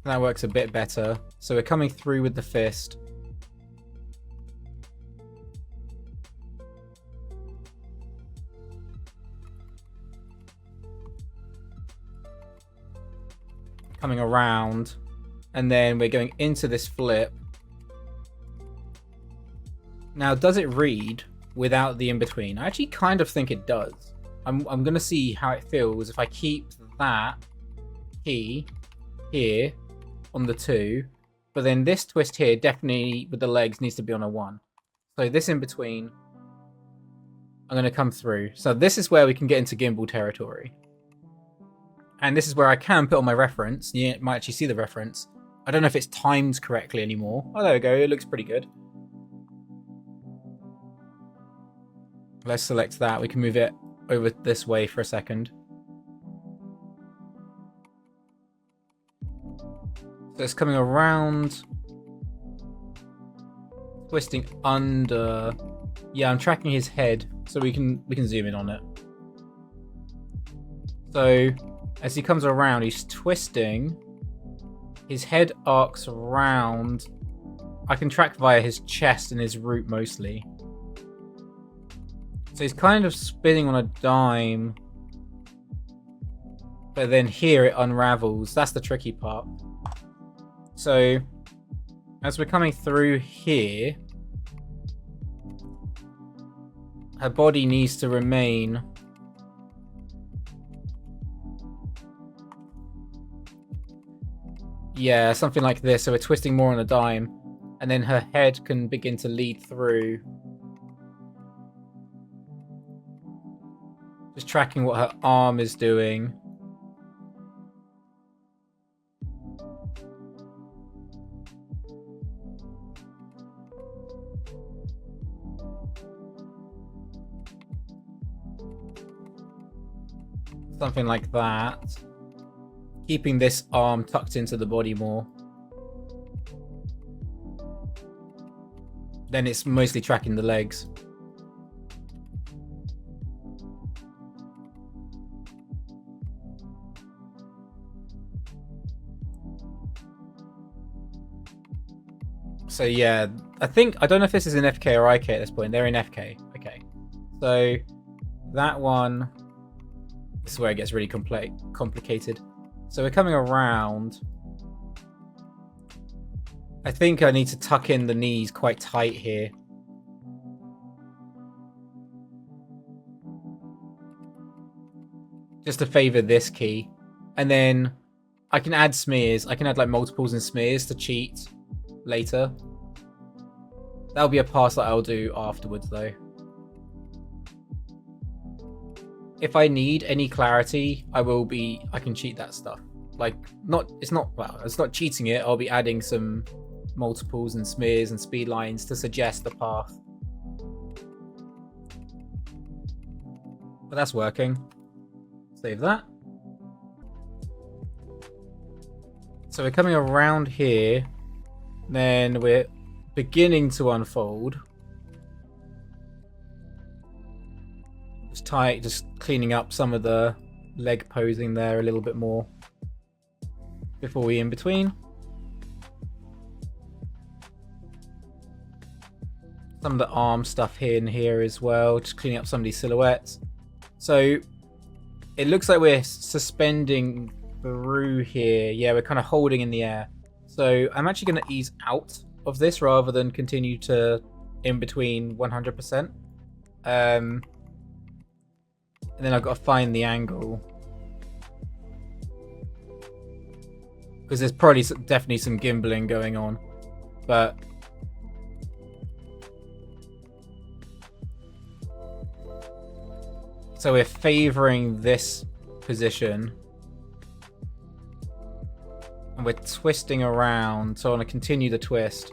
That works a bit better. So we're coming through with the fist. Coming around, and then we're going into this flip. Now, does it read without the in-between? I actually kind of think it does. I'm going to see how it feels if I keep that key here on the 2, but then this twist here definitely with the legs needs to be on a 1. So this in-between, I'm going to come through. So this is where we can get into gimbal territory. And this is where I can put on my reference. You might actually see the reference. I don't know if it's timed correctly anymore. Oh, there we go. It looks pretty good. Let's select that. We can move it over this way for a second. So it's coming around. Twisting under. Yeah, I'm tracking his head so we can zoom in on it. So as he comes around, he's twisting. His head arcs around. I can track via his chest and his root mostly. So he's kind of spinning on a dime. But then here it unravels. That's the tricky part. So as we're coming through here, her body needs to remain yeah, something like this. So we're twisting more on a dime, and then her head can begin to lead through. Just Just tracking what her arm is doing. Something like that. Keeping this arm tucked into the body more. Then it's mostly tracking the legs. So yeah, I don't know if this is in FK or IK at this point. They're in FK. Okay. So that one, this is where it gets really complicated. So we're coming around. I think I need to tuck in the knees quite tight here. Just to favor this key. And then I can add smears. I can add like multiples and smears to cheat later. That'll be a pass that I'll do afterwards though. If I need any clarity, I can cheat that stuff. Like, it's not cheating it. I'll be adding some multiples and smears and speed lines to suggest the path. But that's working. Save that. So we're coming around here. Then we're beginning to unfold. Just cleaning up some of the leg posing there a little bit more before we in between. Some of the arm stuff here and here as well, just cleaning up some of these silhouettes. So it looks like we're suspending through here. Yeah, we're kind of holding in the air. So I'm actually going to ease out of this rather than continue to in between 100%. And then I've got to find the angle. Because there's probably definitely some gimbling going on. But so we're favoring this position. And we're twisting around. So I want to continue the twist.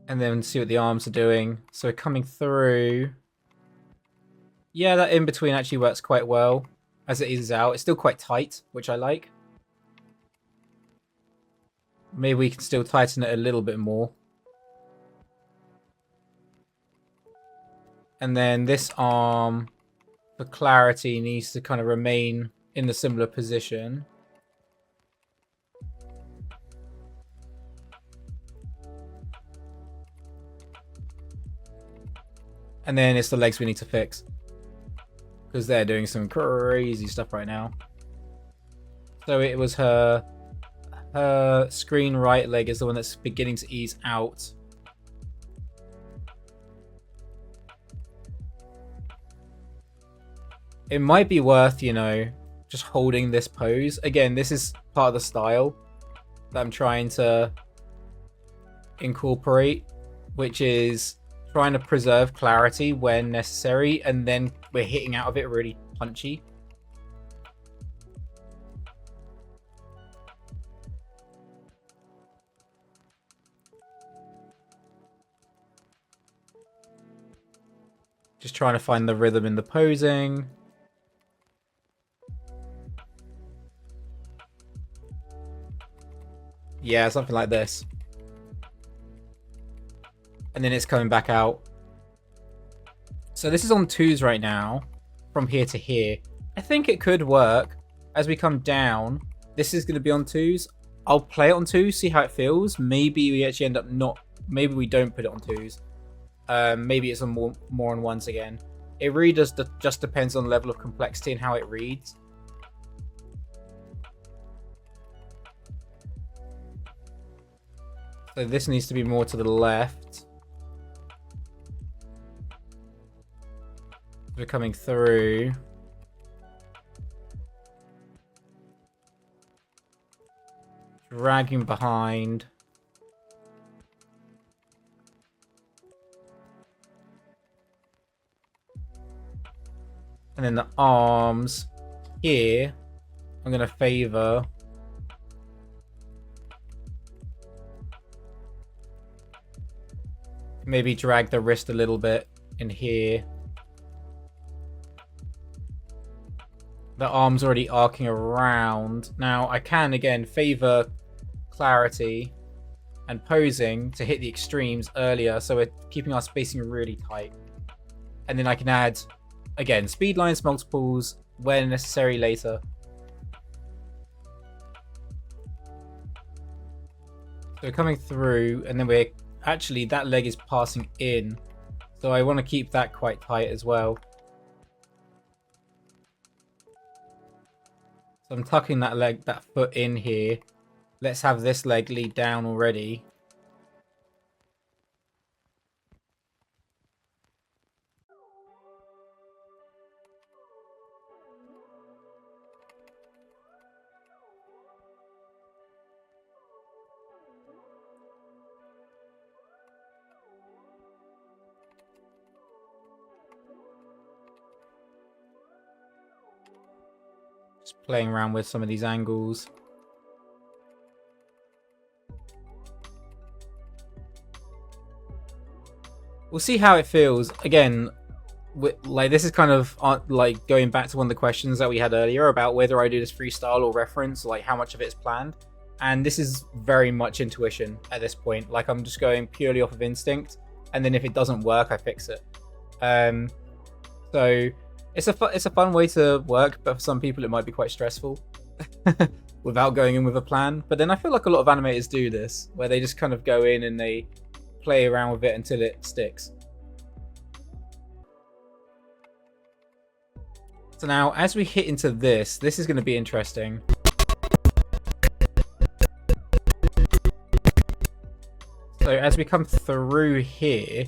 And then see what the arms are doing. So we're coming through. Yeah, that in between actually works quite well as it eases out. It's still quite tight, which I like. Maybe we can still tighten it a little bit more. And then this arm, for clarity, needs to kind of remain in the similar position. And then it's the legs we need to fix. Because they're doing some crazy stuff right now. So it was her screen right leg is the one that's beginning to ease out. It might be worth, just holding this pose. Again, this is part of the style that I'm trying to incorporate, which is trying to preserve clarity when necessary, and then we're hitting out of it really punchy. Just trying to find the rhythm in the posing. Yeah, something like this. And then it's coming back out. So this is on 2s right now, from here to here. I think it could work. As we come down, this is going to be on 2s. I'll play it on 2s, see how it feels. Maybe we actually end up maybe we don't put it on 2s. Maybe it's on more on 1s again. It really just depends on the level of complexity and how it reads. So this needs to be more to the left. We're coming through. dragging behind. And then the arms here, I'm going to favor maybe drag the wrist a little bit in here. The arm's already arcing around. Now I can again favor clarity and posing to hit the extremes earlier, so we're keeping our spacing really tight. And then I can add, again, speed lines, multiples, when necessary later. So we're coming through, and then we're actually, that leg is passing in. So I want to keep that quite tight as well. So I'm tucking that foot in here. Let's have this leg lead down already. Just playing around with some of these angles. We'll see how it feels. Again, like this is kind of like going back to one of the questions that we had earlier about whether I do this freestyle or reference, like how much of it is planned. And this is very much intuition at this point. Like I'm just going purely off of instinct, and then if it doesn't work, I fix it. So it's a fun way to work, but for some people it might be quite stressful without going in with a plan. But then I feel like a lot of animators do this, where they just kind of go in and they play around with it until it sticks. So now, as we hit into this is going to be interesting. So as we come through here,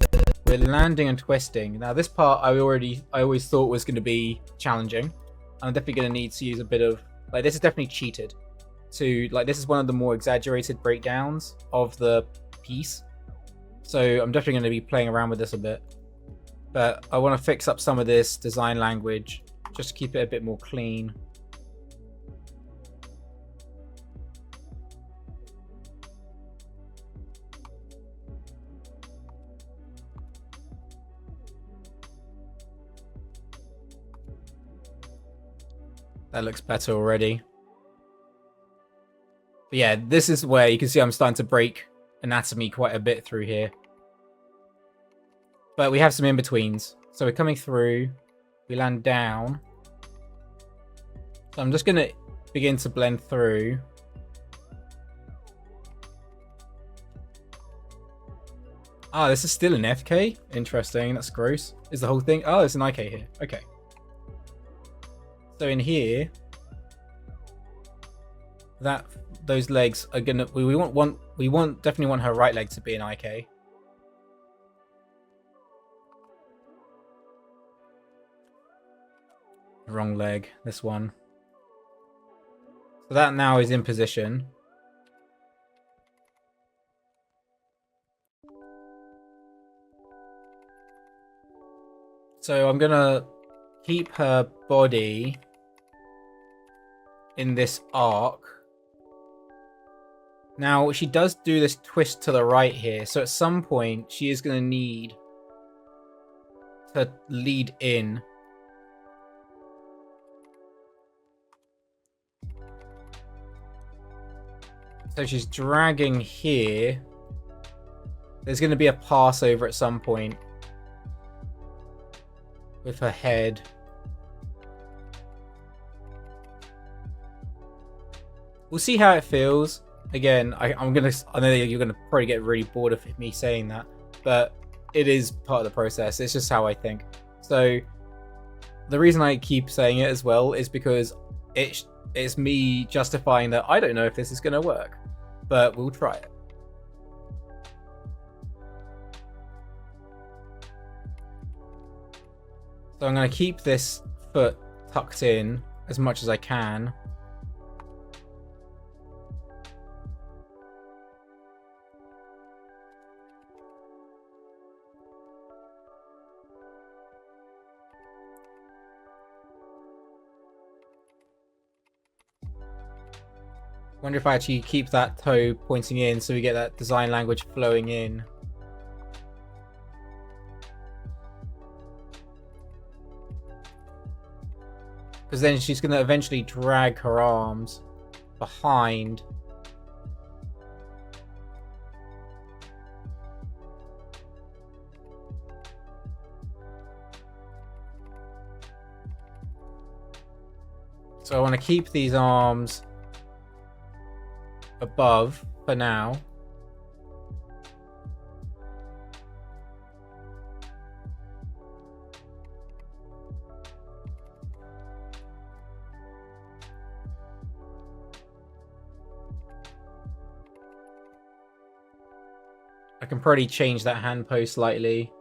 we're landing and twisting. Now this part I always thought was going to be challenging. I'm definitely going to need to use a bit of, like, this is definitely cheated. This is one of the more exaggerated breakdowns of the piece. So I'm definitely going to be playing around with this a bit. But I want to fix up some of this design language, just to keep it a bit more clean. That looks better already. But yeah, this is where you can see I'm starting to break anatomy quite a bit through here. But we have some in-betweens. So we're coming through, we land down. So I'm just going to begin to blend through. Ah, this is still an FK? Interesting, that's gross. Is the whole thing? Oh, it's an IK here. Okay. So in here, those legs are gonna. We definitely want her right leg to be an IK. Wrong leg. This one. So that now is in position. So I'm gonna keep her body in this arc. Now, she does do this twist to the right here, so at some point she is going to need to lead in. So she's dragging here. There's going to be a pass over at some point with her head. We'll see how it feels. Again, I know you're gonna probably get really bored of me saying that, but it is part of the process. It's just how I think. So the reason I keep saying it as well is because it's me justifying that I don't know if this is gonna work, but we'll try it. So I'm gonna keep this foot tucked in as much as I can. Wonder if I actually keep that toe pointing in so we get that design language flowing in. Because then she's going to eventually drag her arms behind. So I want to keep these arms above for now. I can probably change that hand pose slightly.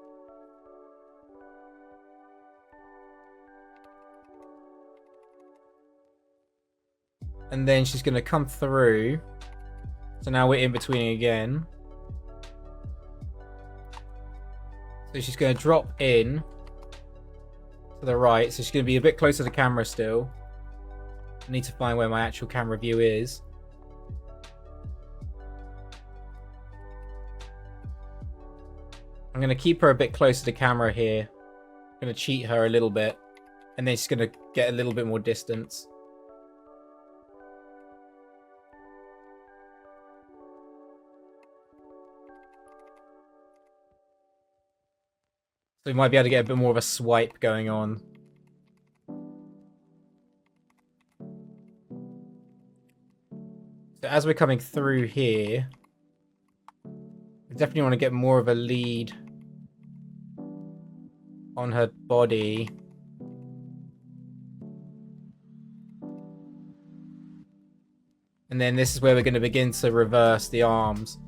And then she's going to come through. So now we're in between again. So she's going to drop in to the right. So she's going to be a bit closer to the camera still. I need to find where my actual camera view is. I'm going to keep her a bit closer to the camera here. I'm going to cheat her a little bit. And then she's going to get a little bit more distance. So we might be able to get a bit more of a swipe going on. So as we're coming through here, I definitely want to get more of a lead on her body. And then this is where we're going to begin to reverse the arms.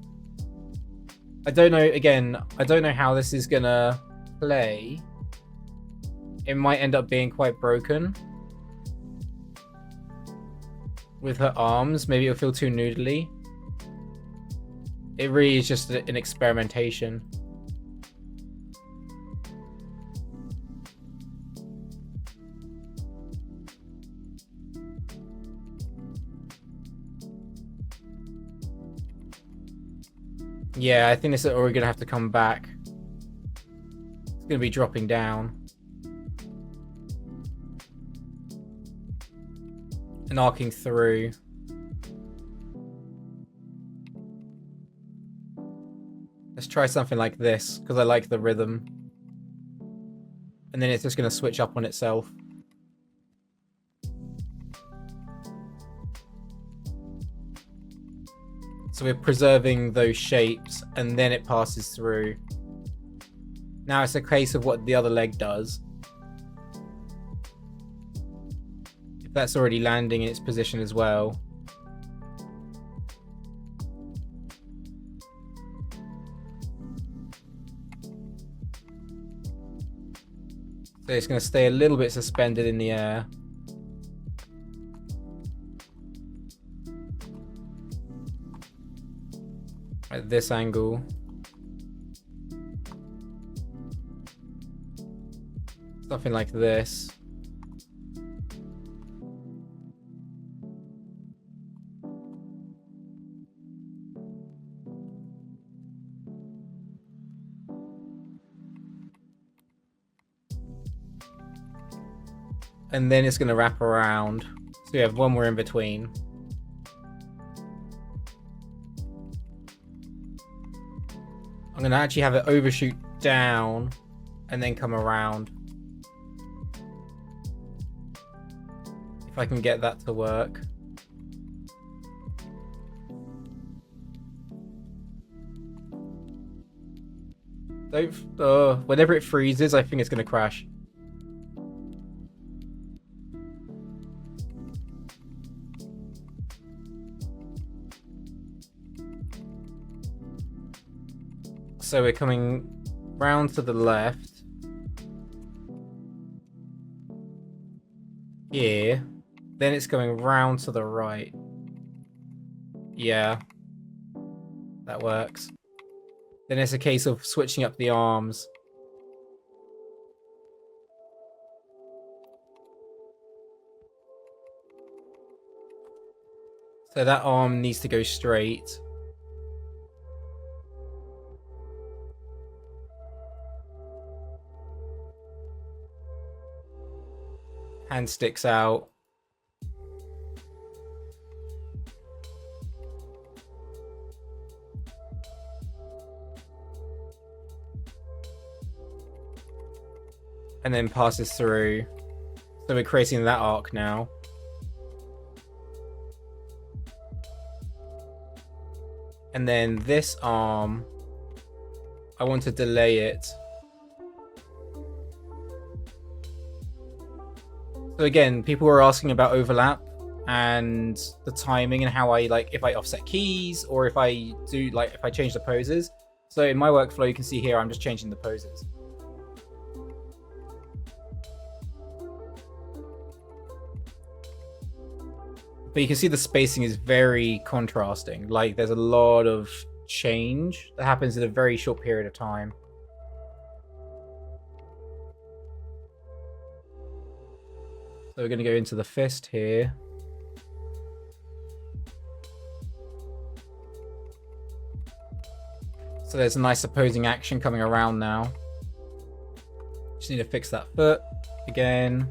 I don't know, again, I don't know how this is going to play. It might end up being quite broken with her arms. Maybe it'll feel too noodly. It really is just an experimentation. Yeah, I think this is already going to have to come back. It's going to be dropping down. And arcing through. Let's try something like this, because I like the rhythm. And then it's just going to switch up on itself. So we're preserving those shapes, and then it passes through. Now it's a case of what the other leg does. If that's already landing in its position as well. So it's going to stay a little bit suspended in the air. At this angle. Something like this. And then it's going to wrap around. So we have one more in between. I'm going to actually have it overshoot down and then come around. If I can get that to work. Whenever it freezes, I think it's going to crash. So we're coming round to the left. Here. Then it's going round to the right. Yeah. That works. Then it's a case of switching up the arms. So that arm needs to go straight. Hand sticks out. And then passes through. So we're creating that arc now. And then this arm, I want to delay it. So again, people were asking about overlap and the timing and how I if I offset keys or if I do if I change the poses. So in my workflow, you can see here, I'm just changing the poses. But you can see the spacing is very contrasting. Like there's a lot of change that happens in a very short period of time. So we're going to go into the fist here. So there's a nice opposing action coming around now. Just need to fix that foot again.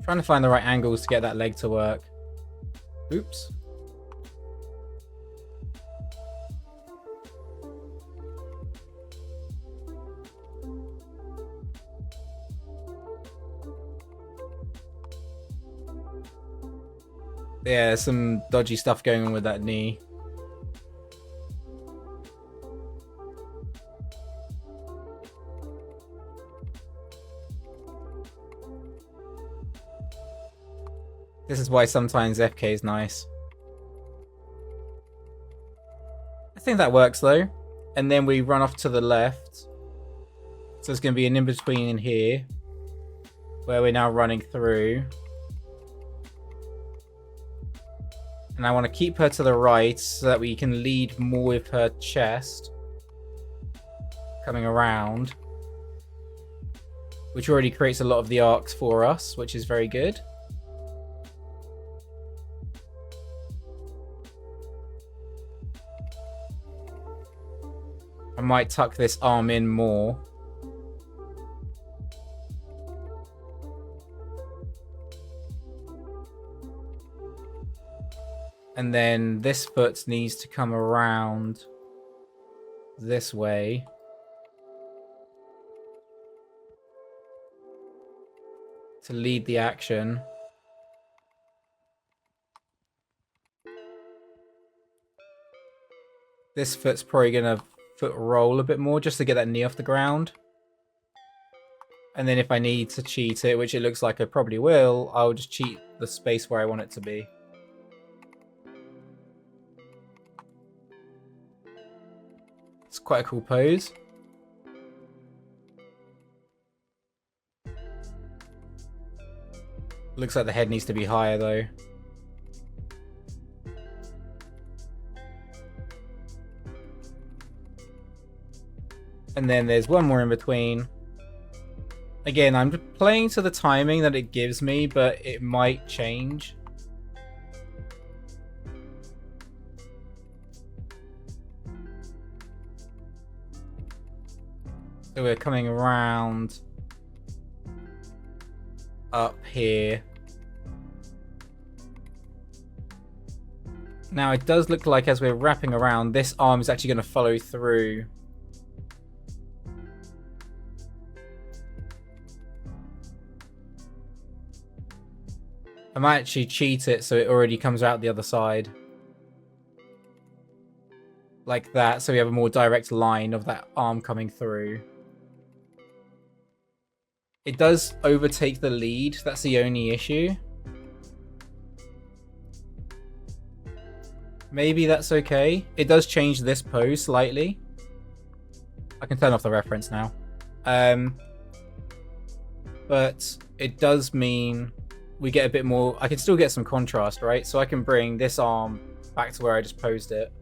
Trying to find the right angles to get that leg to work. Oops. Yeah, some dodgy stuff going on with that knee. This is why sometimes FK is nice. I think that works though. And then we run off to the left. So it's going to be an in-between in here. Where we're now running through. And I want to keep her to the right so that we can lead more with her chest. Coming around. Which already creates a lot of the arcs for us, which is very good. I might tuck this arm in more. And then this foot needs to come around this way. To lead the action. This foot's probably going to foot roll a bit more just to get that knee off the ground. And then if I need to cheat it, which it looks like I probably will, I'll just cheat the space where I want it to be. It's quite a cool pose. Looks like the head needs to be higher though. And then there's one more in between. Again, I'm just playing to the timing that it gives me, but it might change. So we're coming around up here. Now it does look like as we're wrapping around, this arm is actually going to follow through. I might actually cheat it so it already comes out the other side. Like that, so we have a more direct line of that arm coming through. It does overtake the lead, that's the only issue. Maybe that's okay. It does change this pose slightly. I can turn off the reference now. But it does mean we get a bit more... I can still get some contrast, right? So I can bring this arm back to where I just posed it.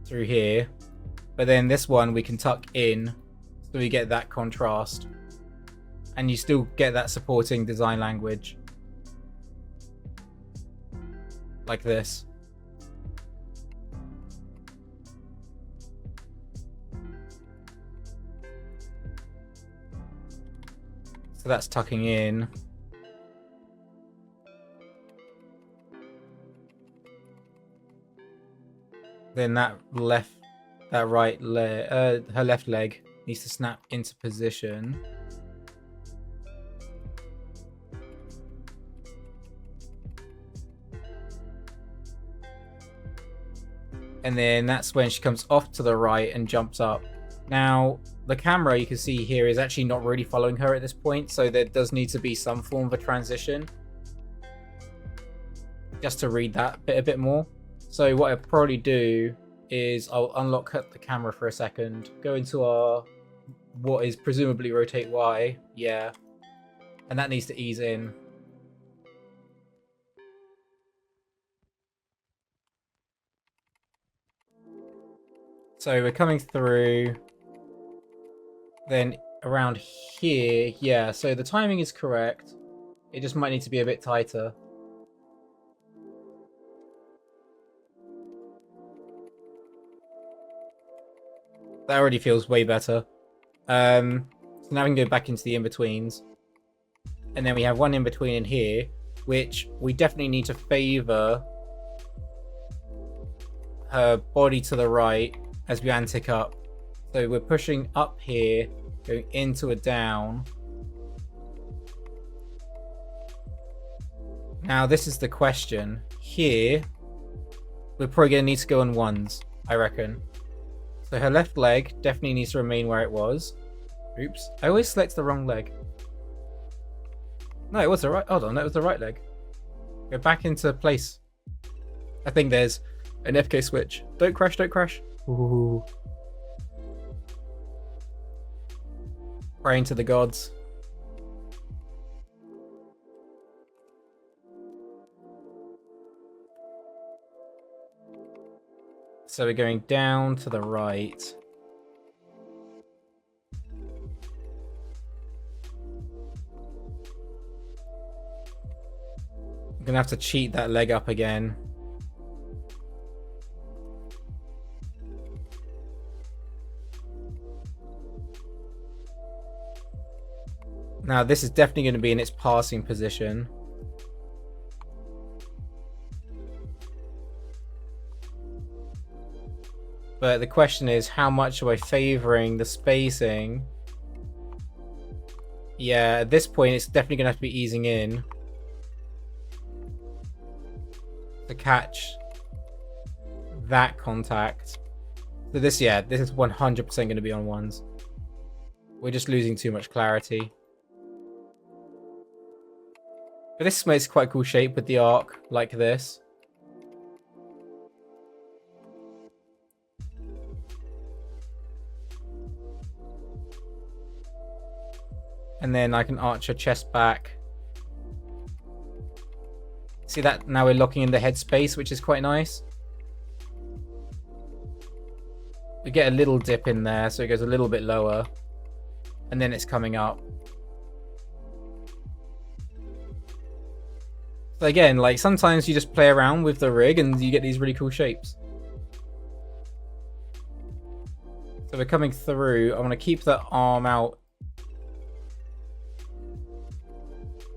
Through here. But then this one we can tuck in so we get that contrast. and you still get that supporting design language. Like this. So that's tucking in. Then that right leg, her left leg needs to snap into position. And then that's when she comes off to the right and jumps up. Now, the camera you can see here is actually not really following her at this point, so there does need to be some form of a transition. Just to read that bit a bit more. So what I'll probably do is I'll unlock the camera for a second, go into our, what is presumably rotate Y, yeah, and that needs to ease in. So we're coming through, then around here, yeah, so the timing is correct, it just might need to be a bit tighter. That already feels way better. So now we can go back into the in-betweens. And then we have one in-between in here, which we definitely need to favor her body to the right as we antic up. So we're pushing up here, going into a down. Now this is the question. Here, we're probably going to need to go on ones, I reckon. So her left leg definitely needs to remain where it was. Oops. I always select the wrong leg. No, it was the right... Hold on, that was the right leg. Go back into place. I think there's an FK switch. Don't crash, don't crash. Ooh. Praying to the gods. So we're going down to the right. I'm gonna have to cheat that leg up again. Now this is definitely going to be in its passing position. But the question is, how much am I favoring the spacing? Yeah, at this point it's definitely going to have to be easing in to catch that contact. So this, yeah, this is 100% going to be on ones. We're just losing too much clarity. But this makes quite a cool shape with the arc like this. And then I can arch her chest back. See that? Now we're locking in the head space, which is quite nice. We get a little dip in there, so it goes a little bit lower. And then it's coming up. So again, like sometimes you just play around with the rig and you get these really cool shapes. So we're coming through. I want to keep the arm out.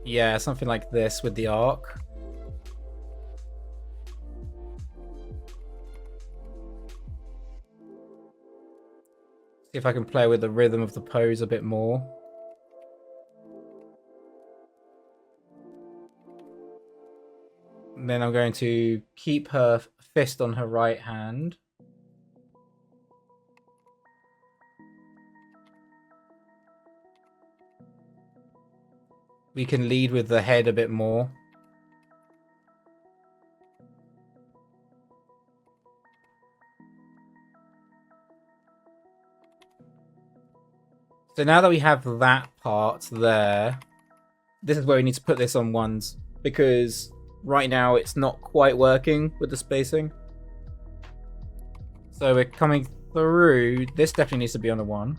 Yeah, something like this with the arc. See if I can play with the rhythm of the pose a bit more. And then I'm going to keep her fist on her right hand. We can lead with the head a bit more. So now that we have that part there, this is where we need to put this on ones, because right now it's not quite working with the spacing. So we're coming through. This definitely needs to be on a 1.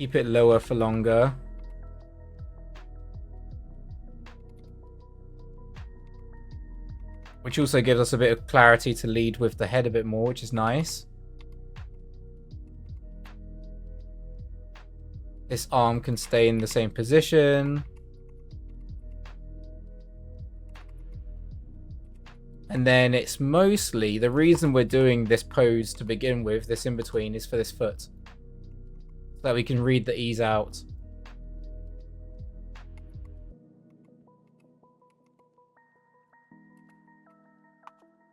Keep it lower for longer. Which also gives us a bit of clarity to lead with the head a bit more, which is nice. This arm can stay in the same position. And then it's mostly, the reason we're doing this pose to begin with, this in between, is for this foot. So that we can read the ease out.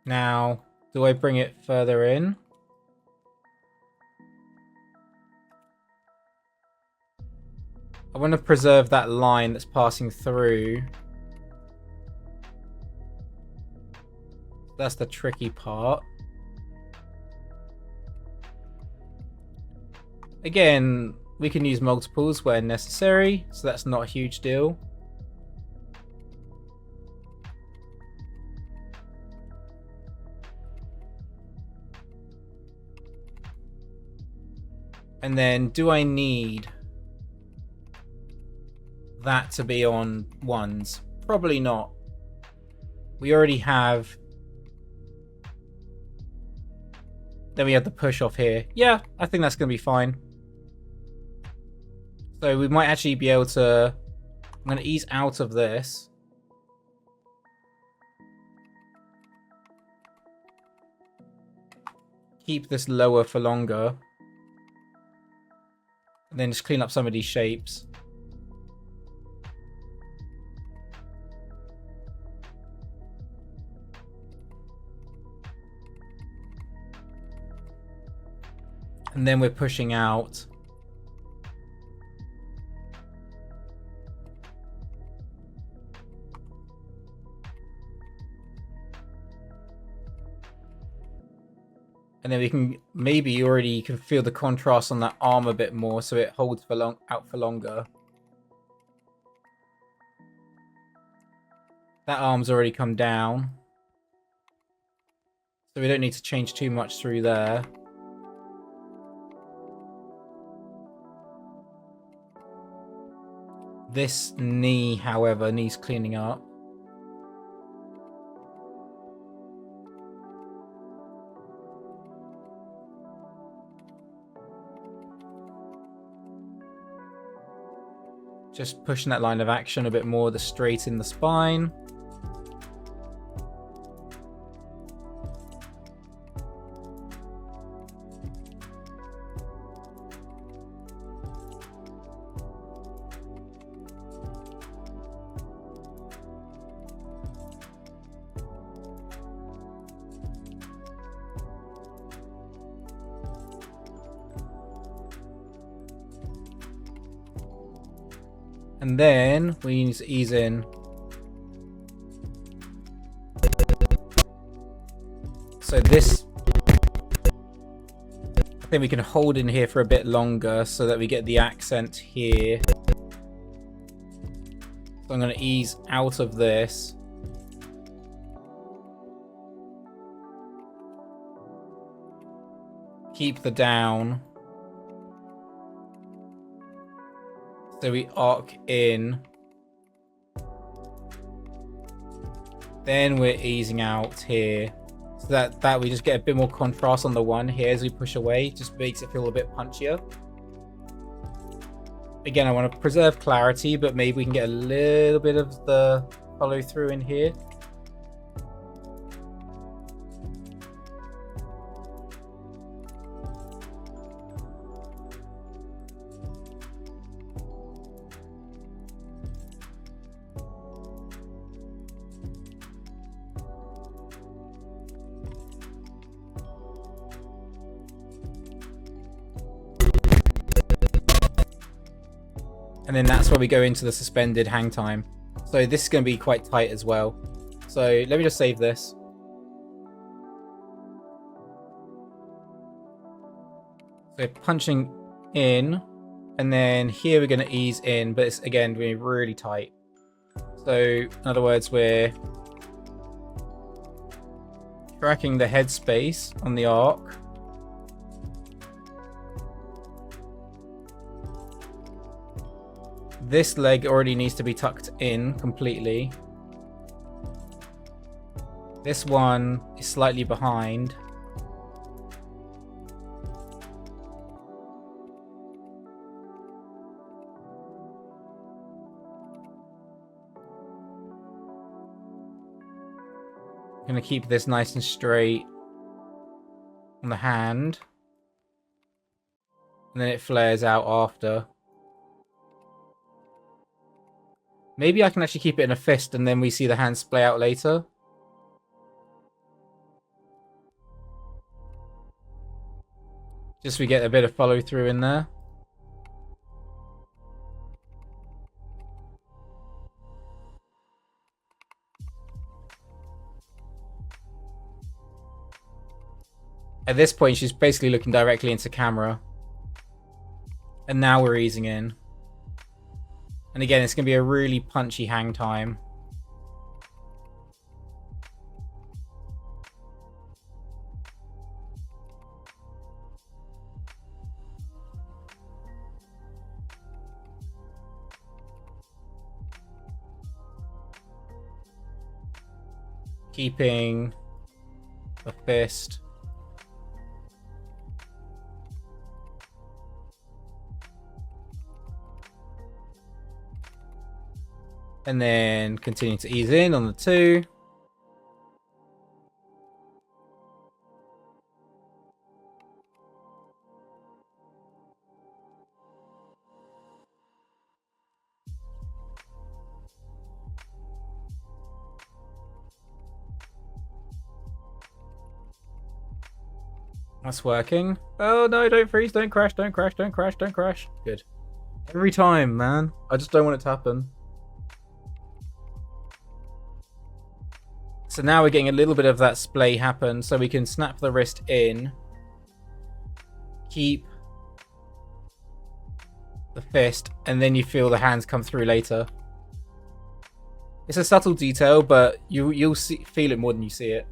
Now, do I bring it further in? I want to preserve that line that's passing through. That's the tricky part. Again, we can use multiples where necessary, so that's not a huge deal. And then, do I need that to be on ones? Probably not. We already have... Then we have the push off here. Yeah, I think that's going to be fine. So we might actually be able to... I'm going to ease out of this. Keep this lower for longer. And then just clean up some of these shapes. And then we're pushing out. And then we can, maybe you already can feel the contrast on that arm a bit more, so it holds for out for longer. That arm's already come down. So we don't need to change too much through there. This knee, however, needs cleaning up. Just pushing that line of action a bit more, the straight in the spine. And then we need to ease in. So this, I think we can hold in here for a bit longer so that we get the accent here. So I'm going to ease out of this. Keep the down. So we arc in. Then we're easing out here. So that we just get a bit more contrast on the one here as we push away. Just makes it feel a bit punchier. Again, I want to preserve clarity, but maybe we can get a little bit of the follow through in here. And then that's where we go into the suspended hang time. So this is going to be quite tight as well. So let me just save this. So punching in, and then here we're going to ease in, but it's again going to be really tight. So in other words, we're tracking the head space on the arc. This leg already needs to be tucked in completely. This one is slightly behind. I'm gonna keep this nice and straight on the hand. And then it flares out after. Maybe I can actually keep it in a fist and then we see the hand splay out later. Just so we get a bit of follow through in there. At this point, she's basically looking directly into camera. And now we're easing in. And again, it's going to be a really punchy hang time. Keeping the fist. And then continue to ease in on the 2. That's working. Oh no, don't freeze, don't crash, don't crash, don't crash, don't crash. Good. Every time, man. I just don't want it to happen. So now we're getting a little bit of that splay happen, so we can snap the wrist in. Keep the fist, and then you feel the hands come through later. It's a subtle detail, but you'll feel it more than you see it.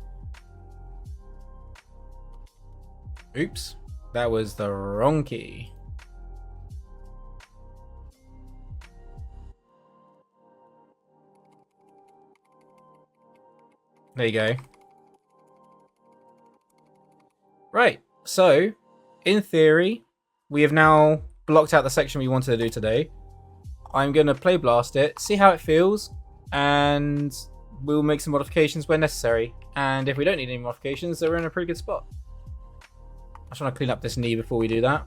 Oops, that was the wrong key. There you go. Right, so in theory, we have now blocked out the section we wanted to do today. I'm going to play blast it, see how it feels, and we'll make some modifications where necessary. And if we don't need any modifications, then we're in a pretty good spot. I just want to clean up this knee before we do that.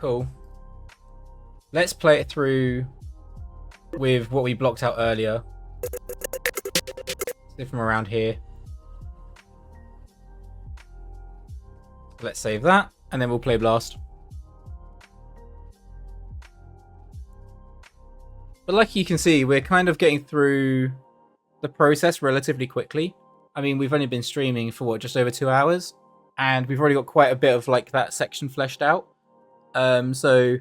Cool. Let's play it through with what we blocked out earlier. See from around here. Let's save that, and then we'll play blast. But like you can see, we're kind of getting through the process relatively quickly. I mean, we've only been streaming for what, just over 2 hours, and we've already got quite a bit of like that section fleshed out. So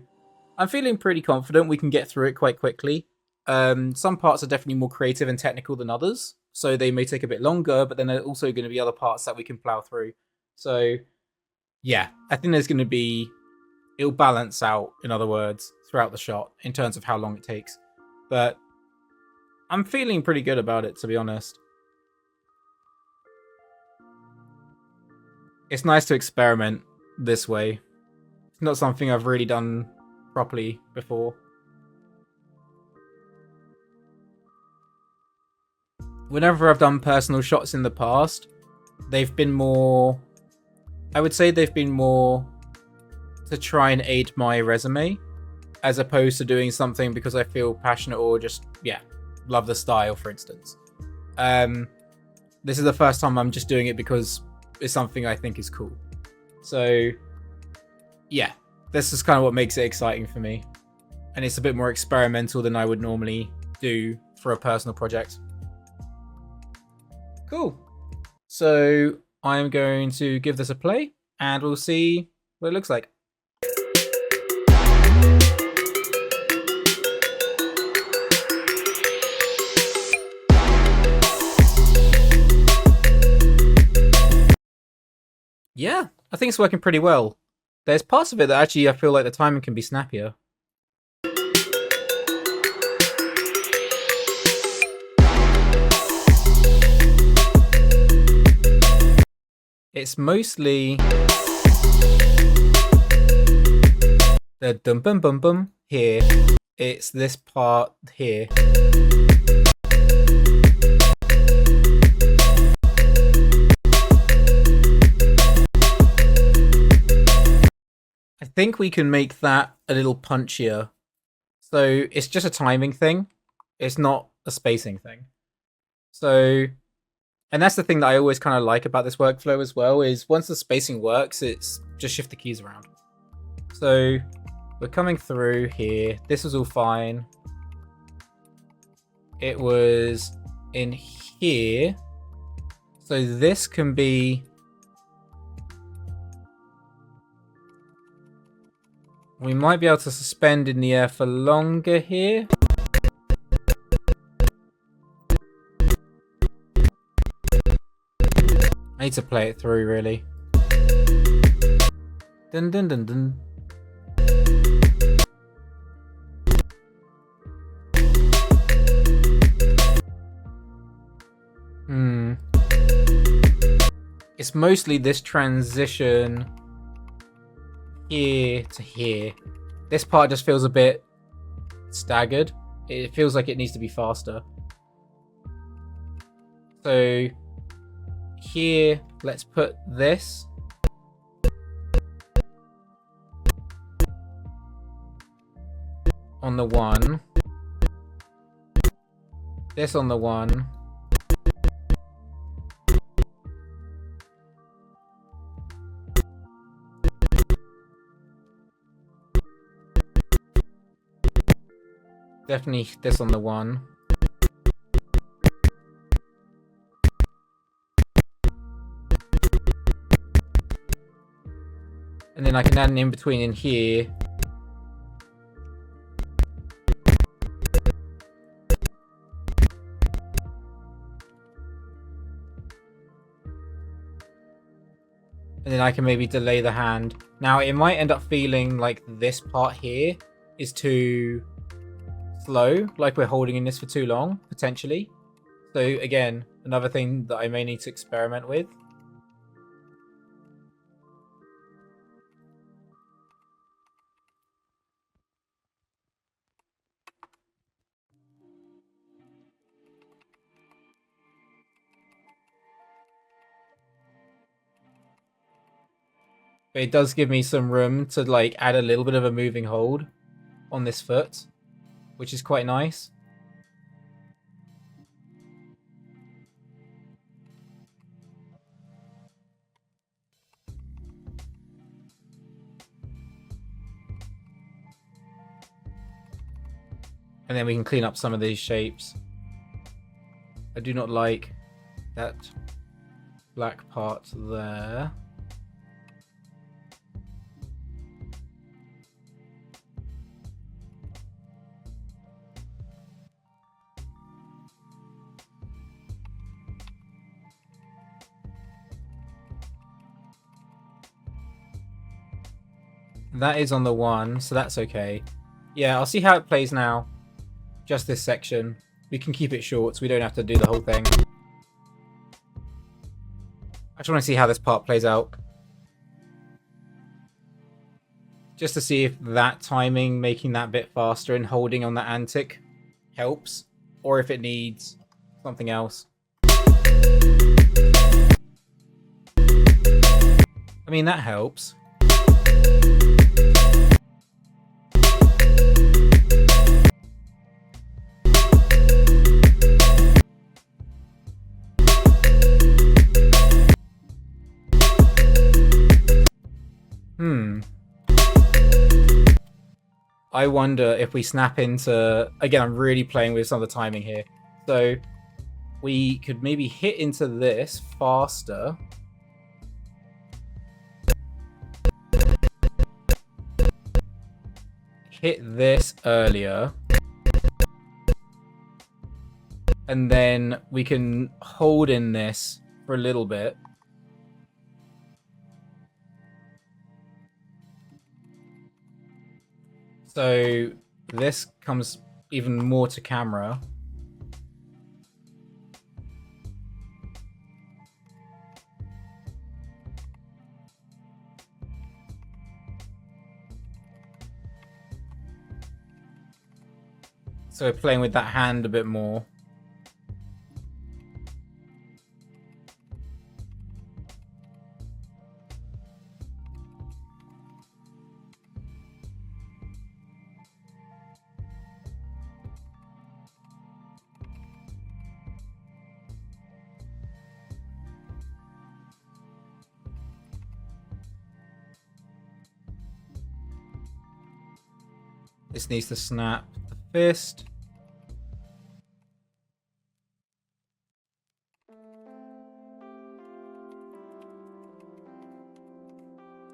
I'm feeling pretty confident we can get through it quite quickly. Some parts are definitely more creative and technical than others, so they may take a bit longer, but then there are also going to be other parts that we can plow through. So yeah, I think there's going to be, it'll balance out, in other words, throughout the shot in terms of how long it takes. But I'm feeling pretty good about it, to be honest. It's nice to experiment this way. It's not something I've really done properly before. Whenever I've done personal shots in the past, they've been more... I would say they've been more to try and aid my resume, as opposed to doing something because I feel passionate or just, yeah, love the style, for instance. This is the first time I'm just doing it because it's something I think is cool. So, yeah, this is kind of what makes it exciting for me. And it's a bit more experimental than I would normally do for a personal project. Cool. So, I'm going to give this a play, and we'll see what it looks like. Yeah, I think it's working pretty well. There's parts of it that actually I feel like the timing can be snappier. It's mostly the dum bum bum bum here. It's this part here. I think we can make that a little punchier. So it's just a timing thing. It's not a spacing thing. So, and that's the thing that I always kind of like about this workflow as well, is once the spacing works, it's just shift the keys around. So we're coming through here. This was all fine. It was in here. So this can be... We might be able to suspend in the air for longer here. I need to play it through, really. Dun dun dun dun. It's mostly this transition here to here. This part just feels a bit staggered. It feels like it needs to be faster. So here, let's put this. On the 1. This on the 1. Definitely this on the 1. And then I can add an in-between in here. And then I can maybe delay the hand. Now, it might end up feeling like this part here is too slow, like we're holding in this for too long, potentially. So again, another thing that I may need to experiment with. But it does give me some room to like add a little bit of a moving hold on this foot, which is quite nice. And then we can clean up some of these shapes. I do not like that black part there. That is on the 1, so that's okay. Yeah, I'll see how it plays now. Just this section. We can keep it short, so we don't have to do the whole thing. I just want to see how this part plays out. Just to see if that timing, making that bit faster and holding on that antic helps, or if it needs something else. I mean, that helps. I wonder if we snap into... Again, I'm really playing with some of the timing here. So we could maybe hit into this faster. Hit this earlier. And then we can hold in this for a little bit. So this comes even more to camera. So we're playing with that hand a bit more. This needs to snap the fist.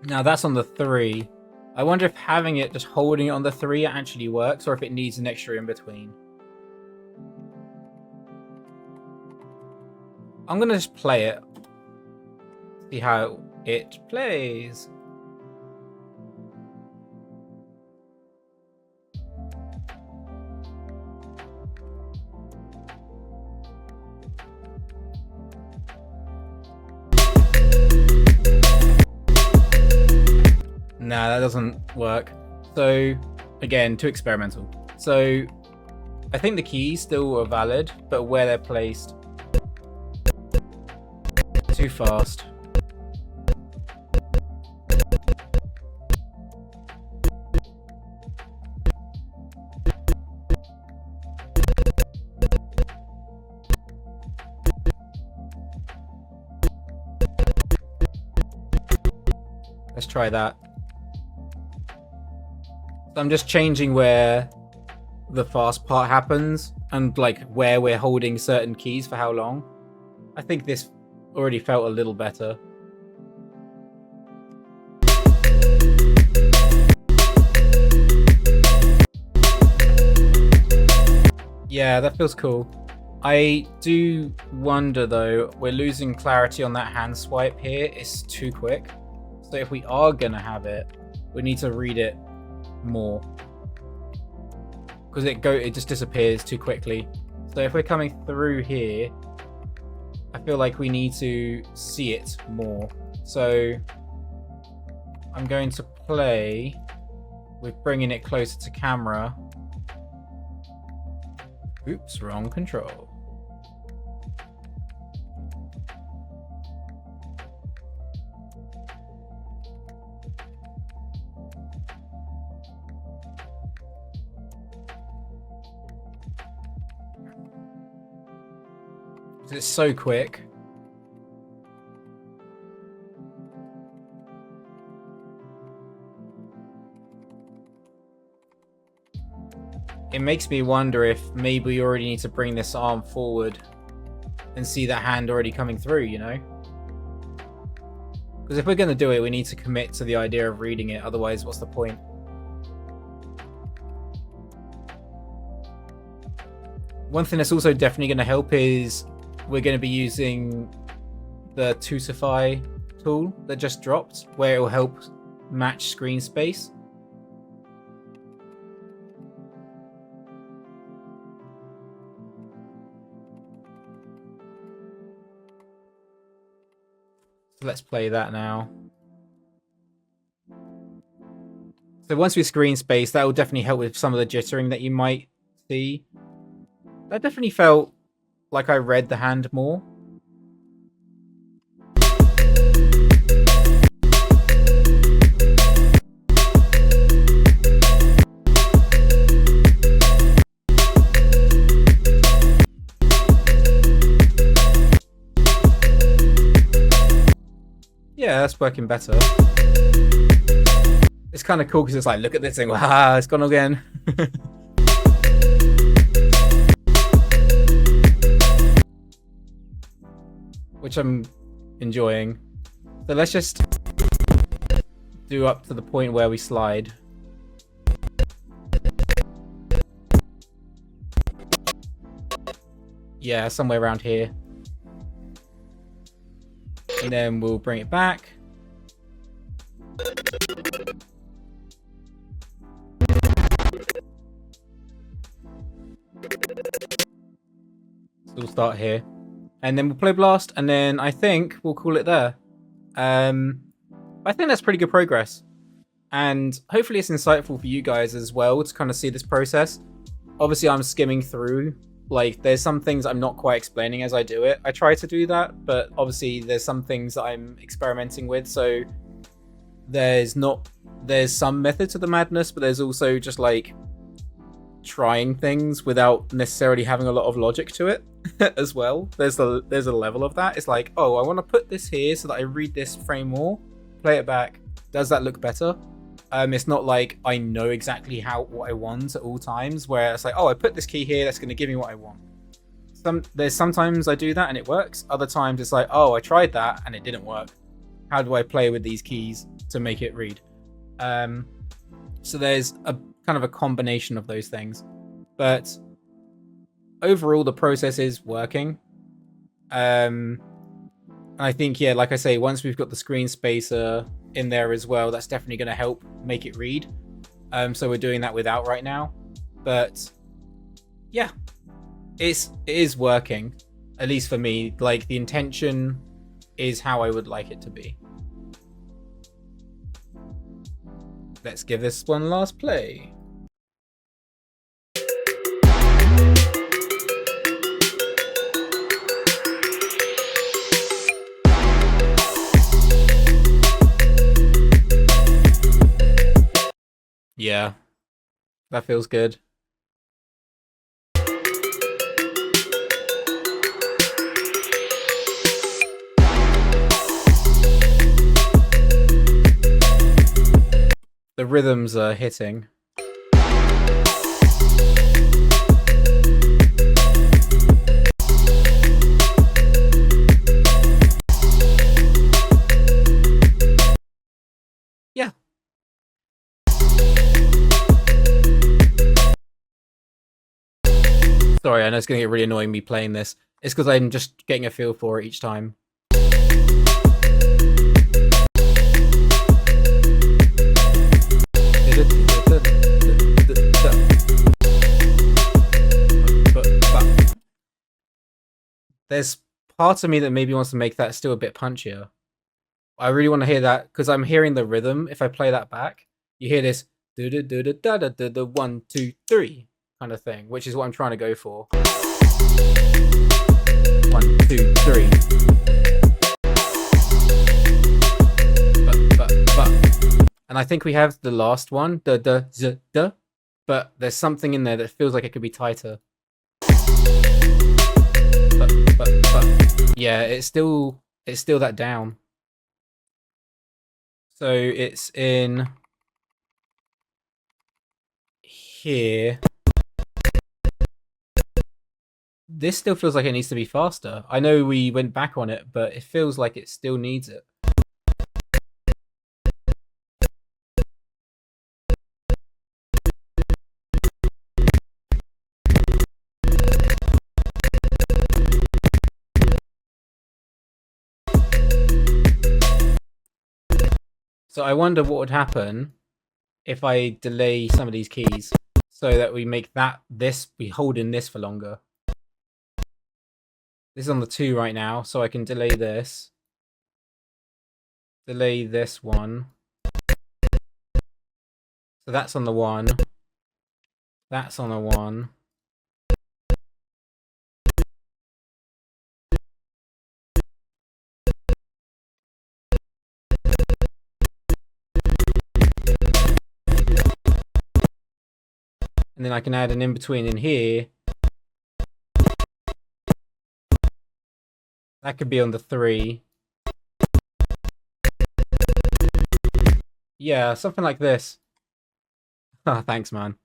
Now that's on the 3. I wonder if having it, just holding it on the 3 actually works, or if it needs an extra in between. I'm gonna just play it. See how it plays. Nah, that doesn't work. So, again, too experimental. So, I think the keys still are valid, but where they're placed, too fast. Let's try that. So I'm just changing where the fast part happens and like where we're holding certain keys for how long. I think this already felt a little better. Yeah, that feels cool. I do wonder though, we're losing clarity on that hand swipe here. It's too quick. So if we are gonna have it, we need to read it more. Because it just disappears too quickly. So if we're coming through here, I feel like we need to see it more. So I'm going to play with bringing it closer to camera. Oops, wrong control. It's so quick. It makes me wonder if maybe we already need to bring this arm forward and see that hand already coming through, you know? Because if we're going to do it, we need to commit to the idea of reading it. Otherwise, what's the point? One thing that's also definitely going to help is we're going to be using the Tutify tool that just dropped, where it will help match screen space. So let's play that now. So once we screen space, that will definitely help with some of the jittering that you might see. That definitely felt like I read the hand more. Yeah, that's working better. It's kind of cool because it's like, look at this thing. Wow, it's gone again. Which I'm enjoying. So let's just do up to the point where we slide. Yeah, somewhere around here. And then we'll bring it back. we'll start here. And then we'll play Blast, and then I think we'll call it there. I think that's pretty good progress. And hopefully it's insightful for you guys as well to kind of see this process. Obviously, I'm skimming through. Like, there's some things I'm not quite explaining as I do it. I try to do that, but obviously there's some things that I'm experimenting with. So there's some method to the madness, but there's also just like trying things without necessarily having a lot of logic to it as well. There's a level of that. It's like, oh, I want to put this here so that I read this frame more, play it back. Does that look better? It's not like I know exactly what I want at all times, where it's like, oh, I put this key here, that's going to give me what I want. There's sometimes I do that and it works. Other times it's like, oh, I tried that and it didn't work. How do I play with these keys to make it read? So there's a kind of a combination of those things. But overall, the process is working. And I think, yeah, like I say, once we've got the screen spacer in there as well, that's definitely going to help make it read. So we're doing that without right now. But yeah, it is working, at least for me. Like, the intention is how I would like it to be. Let's give this one last play. Yeah, that feels good. The rhythms are hitting. Yeah. Sorry, I know it's going to get really annoying me playing this. It's because I'm just getting a feel for it each time. There's part of me that maybe wants to make that still a bit punchier. I really want to hear that because I'm hearing the rhythm. If I play that back, you hear this 1, 2, 3 kind of thing, which is what I'm trying to go for. 1, 2, 3. And I think we have the last one, but there's something in there that feels like it could be tighter. Yeah, it's still that down. So it's in here. This still feels like it needs to be faster. I know we went back on it, but it feels like it still needs it. So I wonder what would happen if I delay some of these keys so that we make we hold in this for longer. This is on the 2 right now, so I can delay this. Delay this one. So that's on the 1. That's on the 1. And then I can add an in-between in here. That could be on the 3. Yeah, something like this. Oh, thanks, man.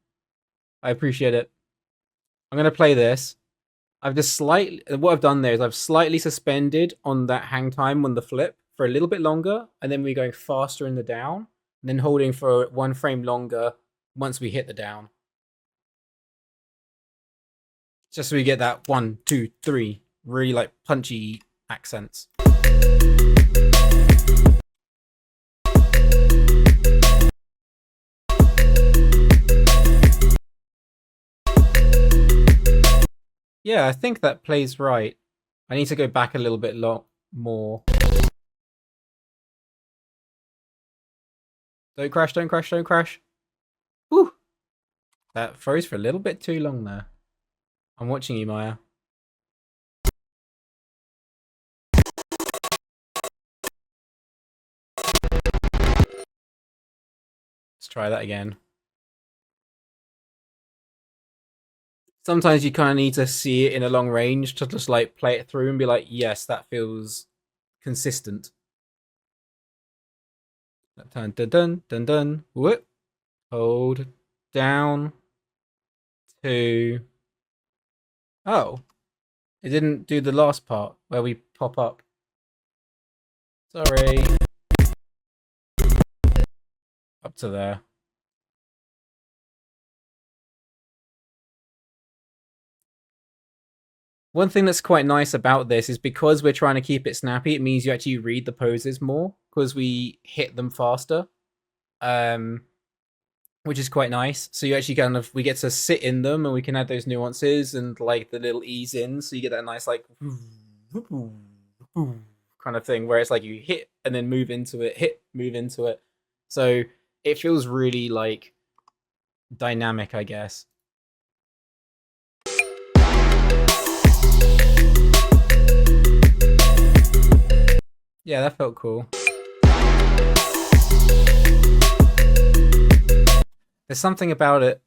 I appreciate it. I'm going to play this. What I've done there is I've slightly suspended on that hang time on the flip for a little bit longer, and then we're going faster in the down, and then holding for 1 frame longer once we hit the down. Just so we get that 1, 2, 3, really like punchy accents. Yeah, I think that plays right. I need to go back a little bit more. Don't crash, don't crash, don't crash. Whew. That froze for a little bit too long there. I'm watching you, Maya. Let's try that again. Sometimes you kind of need to see it in a long range to just like play it through and be like, yes, that feels consistent. Dun dun dun dun dun. Whoop. Hold down. 2. Oh, it didn't do the last part where we pop up. Sorry. Up to there. One thing that's quite nice about this is because we're trying to keep it snappy, it means you actually read the poses more because we hit them faster, which is quite nice. So you actually we get to sit in them and we can add those nuances and like the little ease in. So you get that nice like kind of thing where it's like you hit and then move into it, hit, move into it. So it feels really like dynamic, I guess. Yeah, that felt cool. There's something about it.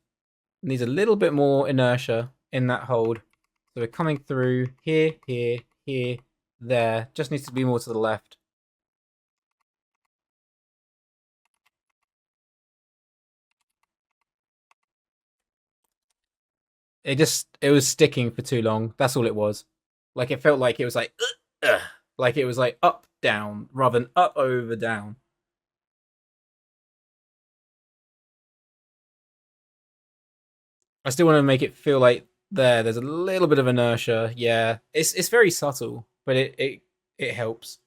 Needs a little bit more inertia in that hold. So we're coming through here, here, here, there. Just needs to be more to the left. It was sticking for too long. That's all it was. Like it felt like it was like it was like up, down, rather than up, over, down. I still want to make it feel like there's a little bit of inertia. Yeah, it's very subtle, but it helps.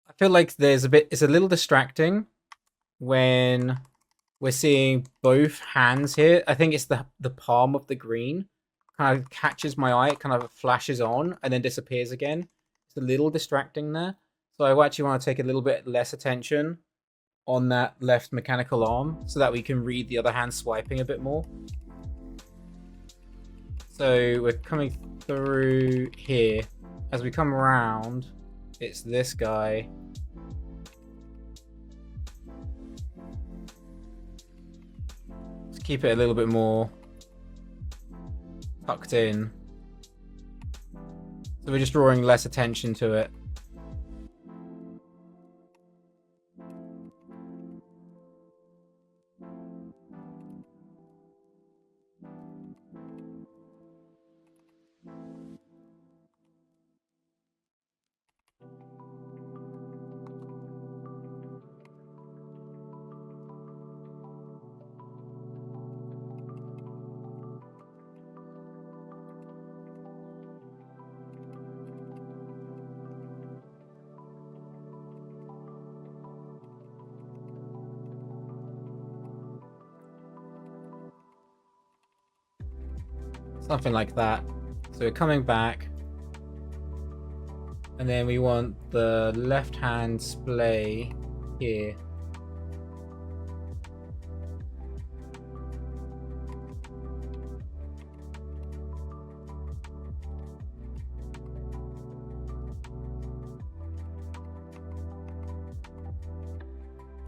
I feel like it's a little distracting when we're seeing both hands here. I think it's the palm of the green kind of catches my eye. It kind of flashes on and then disappears again. It's a little distracting there. So I actually want to take a little bit less attention on that left mechanical arm so that we can read the other hand swiping a bit more. So we're coming through here. As we come around, it's this guy. Let's keep it a little bit more tucked in. So we're just drawing less attention to it. Something like that. So we're coming back. And then we want the left hand splay here.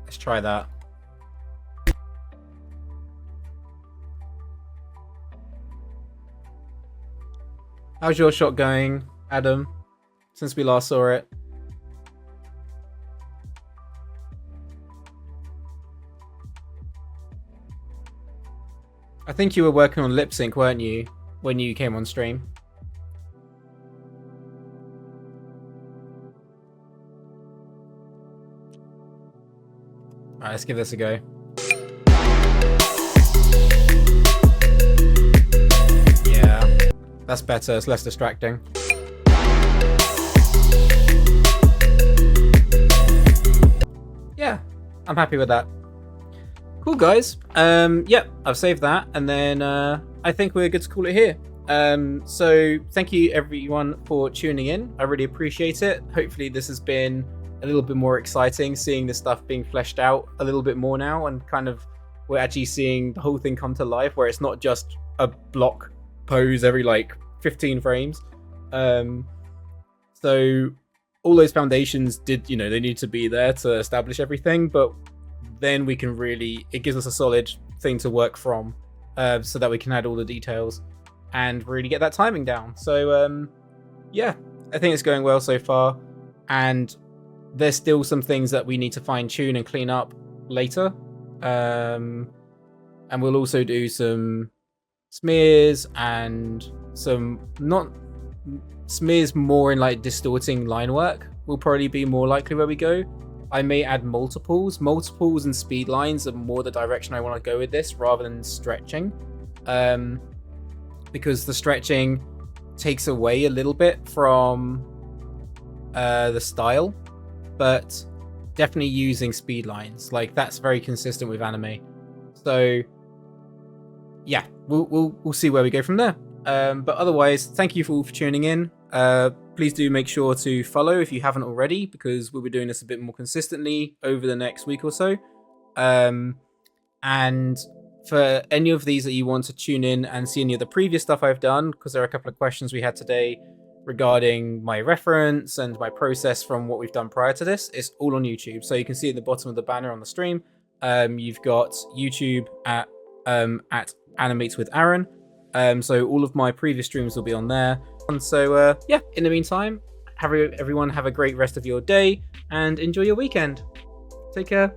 Let's try that. How's your shot going, Adam, since we last saw it? I think you were working on lip sync, weren't you, when you came on stream? Alright, let's give this a go. Yeah, that's better. It's less distracting. Yeah, I'm happy with that. Cool, guys. Yeah, I've saved that, and then I think we're good to call it here. So thank you everyone for tuning in. I really appreciate it. Hopefully this has been a little bit more exciting, seeing this stuff being fleshed out a little bit more now, and kind of we're actually seeing the whole thing come to life, where it's not just a block pose every like 15 frames. So all those foundations did, you know, they need to be there to establish everything, but then we can really, it gives us a solid thing to work from, so that we can add all the details and really get that timing down. So yeah, I think it's going well so far, and there's still some things that we need to fine tune and clean up later, and we'll also do some smears and some not smears more in like distorting line work will probably be more likely where we go. I may add multiples and speed lines are more the direction I want to go with this, rather than stretching, because the stretching takes away a little bit from the style, but definitely using speed lines, like that's very consistent with anime. So yeah, we'll see where we go from there. But otherwise, thank you all for tuning in. Please do make sure to follow if you haven't already, because we'll be doing this a bit more consistently over the next week or so. And for any of these that you want to tune in and see any of the previous stuff I've done, because there are a couple of questions we had today regarding my reference and my process from what we've done prior to this, it's all on YouTube. So you can see at the bottom of the banner on the stream, you've got YouTube at Animates with Aaron. So all of my previous streams will be on there. And so yeah, in the meantime, everyone have a great rest of your day and enjoy your weekend. Take care.